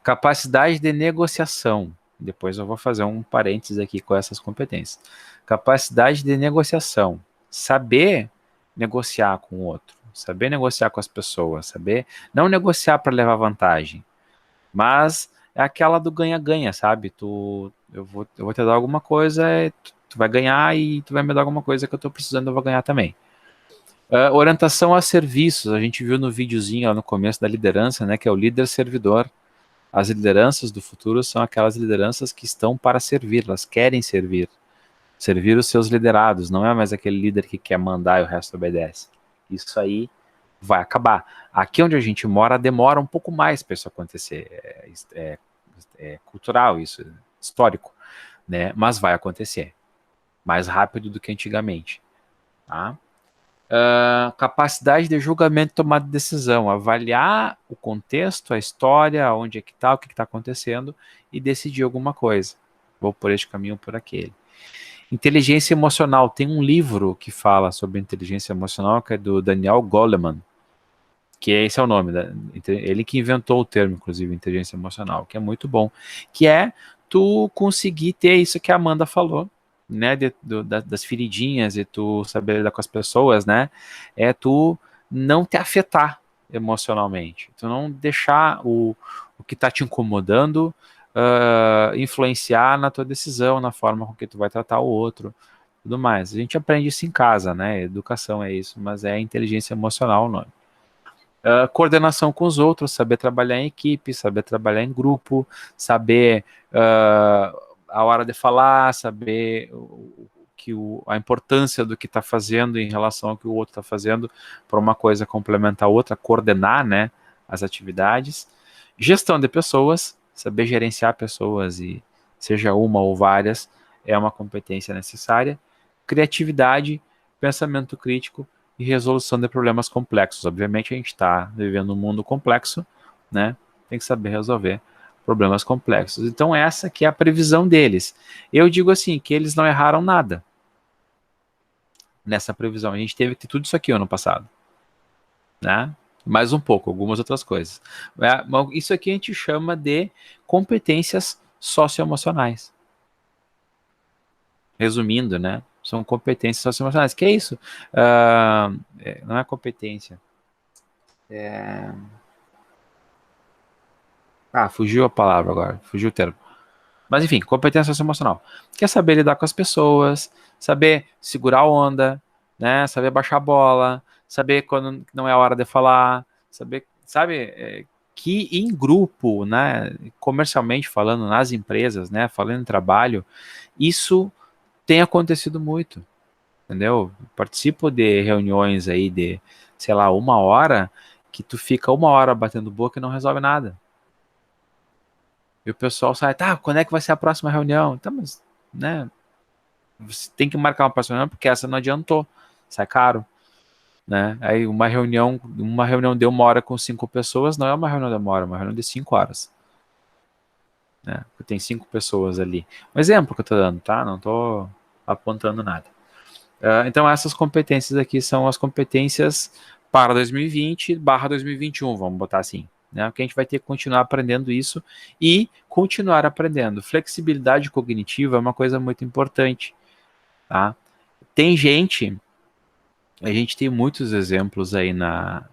Capacidade de negociação. Depois eu vou fazer um parênteses aqui com essas competências. Capacidade de negociação. Saber negociar com o outro. Saber negociar com as pessoas. Saber não negociar para levar vantagem. Mas é aquela do ganha-ganha, sabe? Eu vou te dar alguma coisa, tu vai ganhar e tu vai me dar alguma coisa que eu estou precisando, eu vou ganhar também. Orientação a serviços, a gente viu no videozinho lá no começo da liderança, né, que é o líder servidor. As lideranças do futuro são aquelas lideranças que estão para servir, elas querem servir os seus liderados, não é mais aquele líder que quer mandar e o resto obedece. Isso aí vai acabar. Aqui onde a gente mora, demora um pouco mais para isso acontecer, é cultural isso, histórico, né, mas vai acontecer, mais rápido do que antigamente, tá? Capacidade de julgamento e tomada de decisão, avaliar o contexto, a história, onde é que está, o que está acontecendo e decidir alguma coisa. Vou por este caminho ou por aquele. Inteligência emocional. Tem um livro que fala sobre inteligência emocional, que é do Daniel Goleman, que esse é o nome, ele que inventou o termo, inclusive, inteligência emocional, que é muito bom, que é tu conseguir ter isso que a Amanda falou, né, das feridinhas e tu saber lidar com as pessoas, né, é tu não te afetar emocionalmente, tu não deixar o que está te incomodando influenciar na tua decisão, na forma com que tu vai tratar o outro, tudo mais. A gente aprende isso em casa, né, educação é isso, mas é inteligência emocional o nome. Coordenação com os outros, saber trabalhar em equipe, saber trabalhar em grupo, saber a hora de falar, saber a importância do que está fazendo em relação ao que o outro está fazendo para uma coisa complementar a outra, coordenar, né, as atividades. Gestão de pessoas, saber gerenciar pessoas, e seja uma ou várias, é uma competência necessária. Criatividade, pensamento crítico e resolução de problemas complexos. Obviamente a gente está vivendo um mundo complexo, né? Tem que saber resolver problemas complexos. Então essa que é a previsão deles. Eu digo assim, que eles não erraram nada nessa previsão. A gente teve que ter tudo isso aqui ano passado, né? Mais um pouco, algumas outras coisas. Isso aqui a gente chama de competências socioemocionais. Resumindo, né? São competências socioemocionais. Que é isso? Não é competência. Fugiu a palavra agora. Fugiu o termo. Mas enfim, competência socioemocional. Quer saber lidar com as pessoas, saber segurar a onda, né? Saber baixar a bola, saber quando não é a hora de falar, saber, sabe, que em grupo, né? Comercialmente falando, nas empresas, né? Falando em trabalho, isso tem acontecido muito. Entendeu? Participo de reuniões aí de, sei lá, 1 hora, que tu fica 1 hora batendo boca e não resolve nada. E o pessoal sai, tá, quando é que vai ser a próxima reunião? Tá, mas, né, você tem que marcar uma próxima reunião porque essa não adiantou, sai caro, né? Aí uma reunião de 1 hora com 5 pessoas não é uma reunião de 1 hora, é uma reunião de 5 horas, né? Tem 5 pessoas ali. Um exemplo que eu tô dando, tá? Não tô apontando nada. Então essas competências aqui são as competências para 2020/2021, vamos botar assim, né? Porque a gente vai ter que continuar aprendendo isso e continuar aprendendo. Flexibilidade cognitiva é uma coisa muito importante, tá? Tem gente, a gente tem muitos exemplos aí na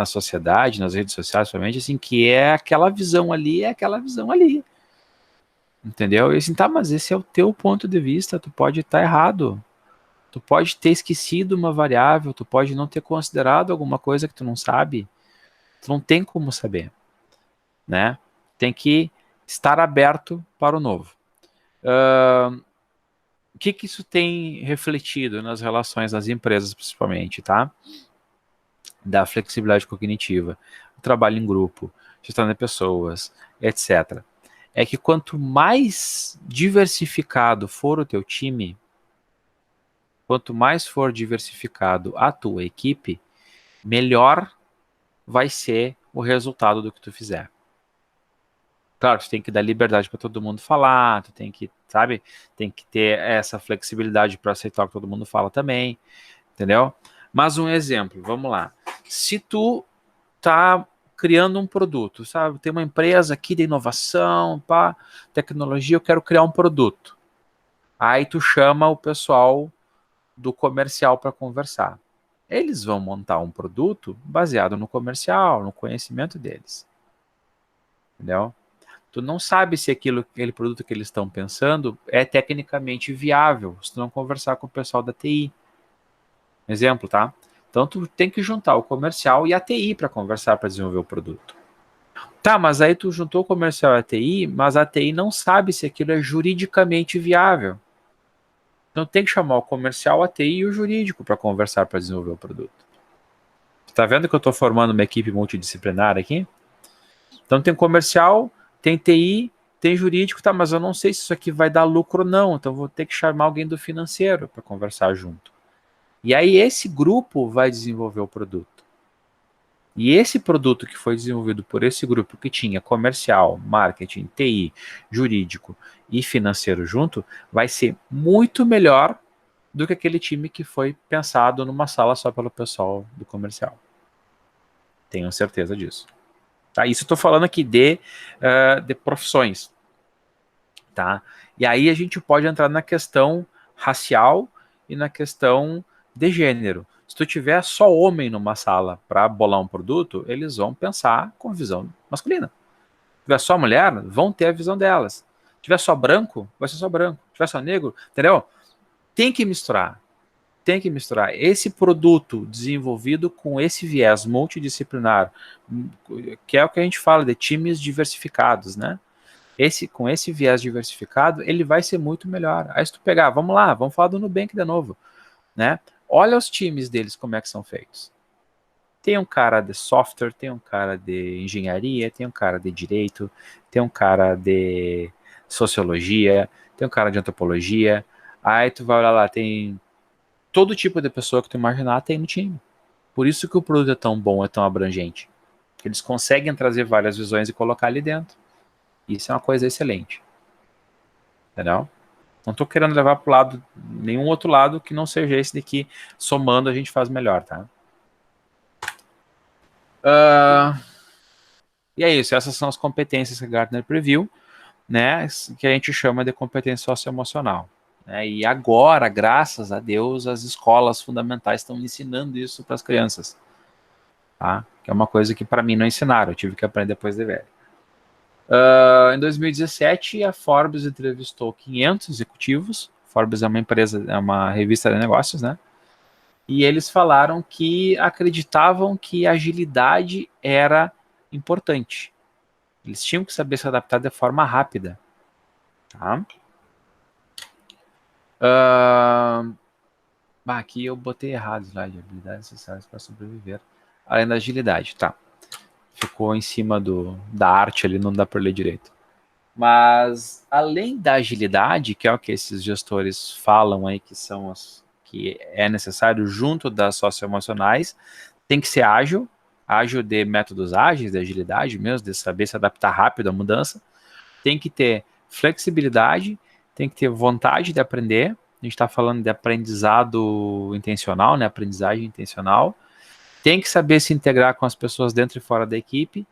sociedade, nas redes sociais, principalmente, assim, que é aquela visão ali, entendeu? E assim, tá, mas esse é o teu ponto de vista, tu pode estar errado. Tu pode ter esquecido uma variável, tu pode não ter considerado alguma coisa que tu não sabe. Tu não tem como saber, né? Tem que estar aberto para o novo. O que que isso tem refletido nas relações das empresas, principalmente, tá? Da flexibilidade cognitiva, o trabalho em grupo, gestão de pessoas, etc. É que quanto mais diversificado for o teu time, quanto mais for diversificado a tua equipe, melhor vai ser o resultado do que tu fizer. Claro, tu tem que dar liberdade para todo mundo falar, tu tem que, sabe, tem que ter essa flexibilidade para aceitar o que todo mundo fala também, entendeu? Mas um exemplo, vamos lá. Se tu tá criando um produto, sabe, tem uma empresa aqui de inovação, pá, tecnologia, eu quero criar um produto. Aí tu chama o pessoal do comercial para conversar. Eles vão montar um produto baseado no comercial, no conhecimento deles. Entendeu? Tu não sabe se aquele produto que eles estão pensando é tecnicamente viável, se tu não conversar com o pessoal da TI. Exemplo, tá? Então tu tem que juntar o comercial e a TI para conversar para desenvolver o produto. Tá, mas aí tu juntou o comercial e a TI, mas a TI não sabe se aquilo é juridicamente viável. Então tem que chamar o comercial, a TI e o jurídico para conversar para desenvolver o produto. Tá vendo que eu estou formando uma equipe multidisciplinar aqui? Então tem comercial, tem TI, tem jurídico, tá, mas eu não sei se isso aqui vai dar lucro ou não, então vou ter que chamar alguém do financeiro para conversar junto. E aí esse grupo vai desenvolver o produto. E esse produto que foi desenvolvido por esse grupo que tinha comercial, marketing, TI, jurídico e financeiro junto, vai ser muito melhor do que aquele time que foi pensado numa sala só pelo pessoal do comercial. Tenho certeza disso. Tá? Isso eu estou falando aqui de profissões. Tá? E aí a gente pode entrar na questão racial e na questão de gênero. Se tu tiver só homem numa sala para bolar um produto, eles vão pensar com visão masculina. Se tiver só mulher, vão ter a visão delas. Se tiver só branco, vai ser só branco. Se tiver só negro, entendeu? Tem que misturar. Tem que misturar esse produto desenvolvido com esse viés multidisciplinar, que é o que a gente fala de times diversificados, né? Com esse viés diversificado, ele vai ser muito melhor. Aí se tu pegar, vamos lá, vamos falar do Nubank de novo, né? Olha os times deles, como é que são feitos. Tem um cara de software, tem um cara de engenharia, tem um cara de direito, tem um cara de sociologia, tem um cara de antropologia. Aí tu vai olhar lá, tem todo tipo de pessoa que tu imaginar tem no time. Por isso que o produto é tão bom, é tão abrangente. Eles conseguem trazer várias visões e colocar ali dentro. Isso é uma coisa excelente. Entendeu? Não estou querendo levar para o lado, nenhum outro lado que não seja esse de que somando a gente faz melhor, tá? E é isso, essas são as competências que a Gartner previu, né, que a gente chama de competência socioemocional. Né, e agora, graças a Deus, as escolas fundamentais estão ensinando isso para as crianças. Tá? Que é uma coisa que para mim não ensinaram, eu tive que aprender depois de velho. Em 2017, a Forbes entrevistou 500 executivos. Forbes é uma empresa, é uma revista de negócios, né? E eles falaram que acreditavam que a agilidade era importante. Eles tinham que saber se adaptar de forma rápida. Tá? Aqui eu botei errado, slide. Habilidades necessárias para sobreviver. Além da agilidade, tá. ficou em cima da arte ali, não dá para ler direito. Mas, além da agilidade, que é o que esses gestores falam aí, que é necessário junto das socioemocionais, tem que ser ágil de métodos ágeis, de agilidade mesmo, de saber se adaptar rápido à mudança. Tem que ter flexibilidade, tem que ter vontade de aprender. A gente está falando de aprendizado intencional, né? Aprendizagem intencional. Tem que saber se integrar com as pessoas dentro e fora da equipe.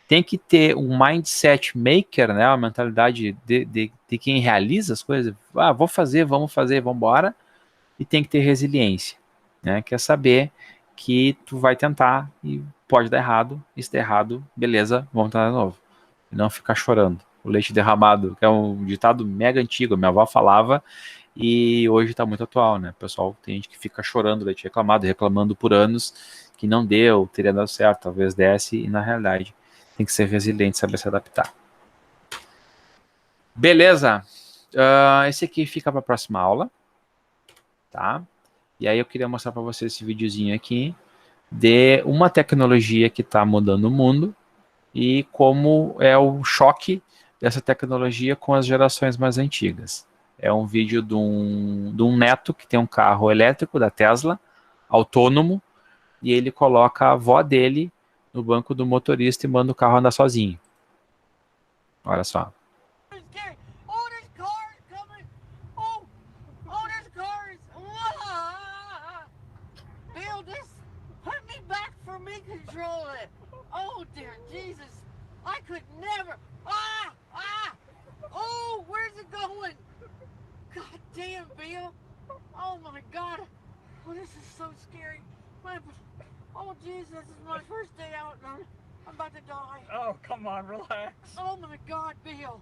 Tem que ter um mindset maker, né? Uma mentalidade de quem realiza as coisas. Vou fazer, vamos embora. E tem que ter resiliência, né? Que é saber que tu vai tentar e pode dar errado. E se der errado, beleza, vamos tentar de novo. E não ficar chorando. O leite derramado, que é um ditado mega antigo, minha avó falava, e hoje está muito atual, né? O pessoal, tem gente que fica chorando leite reclamando por anos, que não deu, teria dado certo, talvez desse, e na realidade tem que ser resiliente, saber se adaptar. Beleza. Esse aqui fica para a próxima aula, tá? E aí eu queria mostrar para vocês esse videozinho aqui de uma tecnologia que está mudando o mundo e como é o choque dessa tecnologia com as gerações mais antigas. É um vídeo de um neto que tem um carro elétrico da Tesla, autônomo, e ele coloca a avó dele no banco do motorista e manda o carro andar sozinho. Olha só. Oh, dear Jesus, I could never. Oh, where's it going? God damn, Bill. Oh, my God. Oh, this is so scary. Oh, Jesus, this is my first day out and I'm about to die. Oh, come on, relax. Oh, my God, Bill.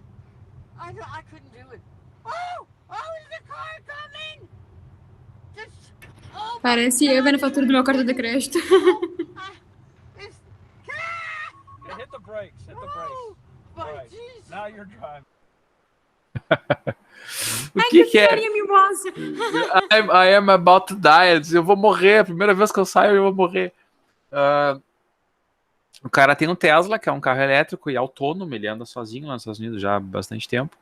I couldn't do it. Oh, is the car coming? Just, oh, Parece eu vendo a fatura do meu cartão de crédito. Yeah, hit the brakes. my Right. Jesus. Now you're driving. O que é? Carinha mimosa. I am about to die. Eu vou morrer. A primeira vez que eu saio, eu vou morrer. O cara tem um Tesla, que é um carro elétrico e autônomo. Ele anda sozinho lá nos Estados Unidos já há bastante tempo,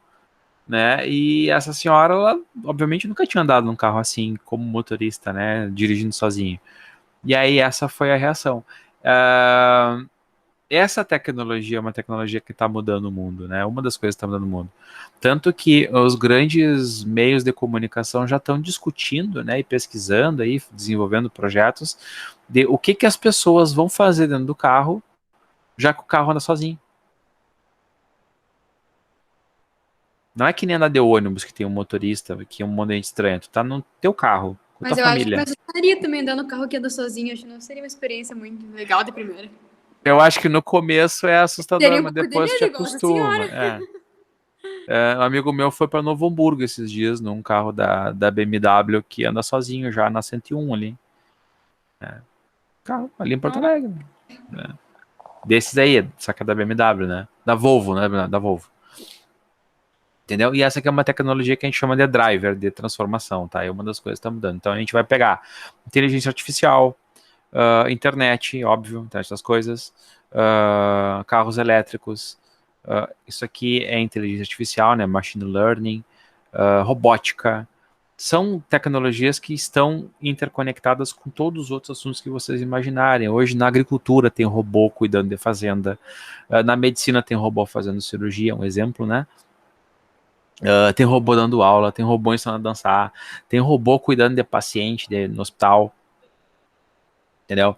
né? E essa senhora, ela obviamente nunca tinha andado num carro assim como motorista, né? Dirigindo sozinho. E aí essa foi a reação. Essa tecnologia é uma tecnologia que está mudando o mundo, né? Uma das coisas que está mudando o mundo. Tanto que os grandes meios de comunicação já estão discutindo, né, e pesquisando, aí, desenvolvendo projetos de o que as pessoas vão fazer dentro do carro, já que o carro anda sozinho. Não é que nem andar de ônibus, que tem um motorista, que é um monte de estranho. Tu tá no teu carro, com Mas tua eu acho que família. me assustaria também andar no carro que anda sozinho. Acho que não seria uma experiência muito legal de primeira. Eu acho que no começo é assustador, Seria um mas pouco depois te delírio, Nossa acostuma. Senhora. Um amigo meu foi para Novo Hamburgo esses dias, num carro da BMW que anda sozinho já na 101 ali. Carro ali em Porto Alegre. Né? Desses aí, só que é da BMW, né? Da Volvo, né? Da Volvo. Entendeu? E essa aqui é uma tecnologia que a gente chama de driver, de transformação, tá? É uma das coisas que está mudando. Então a gente vai pegar inteligência artificial, internet, óbvio, internet das coisas, carros elétricos, isso aqui é inteligência artificial, né? Machine learning, robótica. São tecnologias que estão interconectadas com todos os outros assuntos que vocês imaginarem. Hoje na agricultura tem robô cuidando de fazenda, na medicina tem robô fazendo cirurgia, um exemplo, né? Tem robô dando aula, tem robô ensinando a dançar, tem robô cuidando de paciente no hospital, entendeu?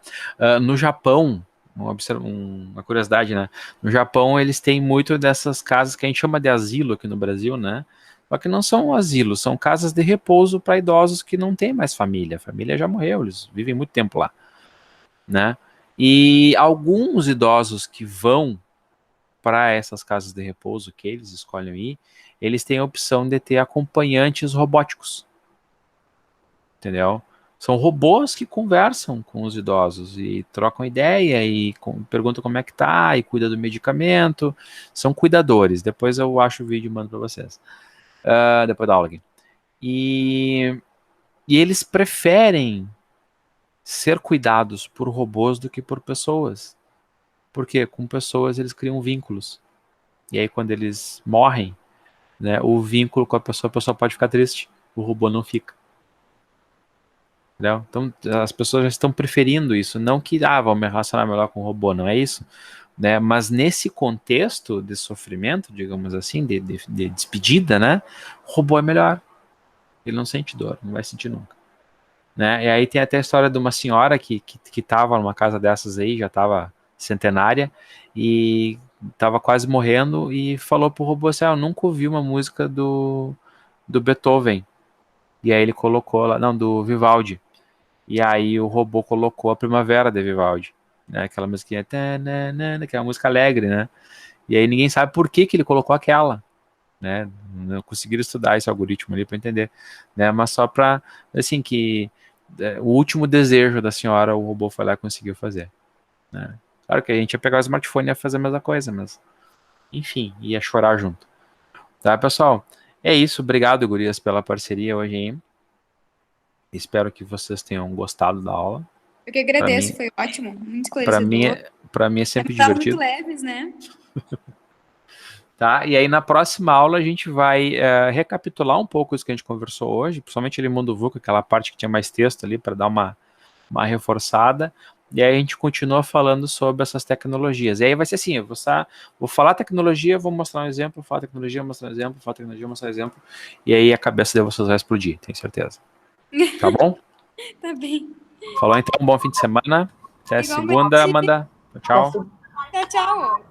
No Japão, uma curiosidade, né? No Japão eles têm muito dessas casas que a gente chama de asilo aqui no Brasil, né? Só que não são asilos, são casas de repouso para idosos que não têm mais família. A família já morreu, eles vivem muito tempo lá, né? E alguns idosos que vão para essas casas de repouso que eles escolhem ir, eles têm a opção de ter acompanhantes robóticos, entendeu? São robôs que conversam com os idosos e trocam ideia e perguntam como é que tá e cuida do medicamento. São cuidadores. Depois eu acho o vídeo e mando para vocês. Depois da aula aqui. E eles preferem ser cuidados por robôs do que por pessoas. Porque com pessoas eles criam vínculos. E aí quando eles morrem, né, o vínculo com a pessoa pode ficar triste. O robô não fica. Entendeu? Então as pessoas já estão preferindo isso. Não que, vão me relacionar melhor com o robô, não é isso. Né? Mas nesse contexto de sofrimento, digamos assim, de despedida, né, o robô é melhor. Ele não sente dor, não vai sentir nunca. Né? E aí tem até a história de uma senhora que estava numa casa dessas aí, já estava centenária, e estava quase morrendo, e falou pro robô assim, eu nunca ouvi uma música do Beethoven. E aí ele colocou lá, não, do Vivaldi. E aí o robô colocou a Primavera de Vivaldi, né? Aquela musiquinha, que é uma música alegre, né? E aí ninguém sabe por que ele colocou aquela, né? Não conseguiram estudar esse algoritmo ali para entender, né? Mas só para, assim, que o último desejo da senhora, o robô foi lá e conseguiu fazer, né? Claro que a gente ia pegar o smartphone e ia fazer a mesma coisa, mas enfim, ia chorar junto. Tá, pessoal? É isso, obrigado, gurias, pela parceria hoje, hein? Espero que vocês tenham gostado da aula. Eu que agradeço, foi ótimo, muito Para esclarecedor. mim é sempre Tá muito divertido. leves, né? Tá? E aí na próxima aula a gente vai recapitular um pouco isso que a gente conversou hoje, principalmente ele Mundo VUCA, aquela parte que tinha mais texto ali para dar uma reforçada. E aí a gente continua falando sobre essas tecnologias. E aí vai ser assim, eu vou falar tecnologia, vou mostrar um exemplo, falar tecnologia, vou mostrar um exemplo, falar tecnologia, vou mostrar um exemplo. E aí a cabeça de vocês vai explodir, tenho certeza. Tá bom? Tá bem. Falou então, um bom fim de semana. Até Igualmente. segunda, Amanda. Tchau. Tchau, tchau.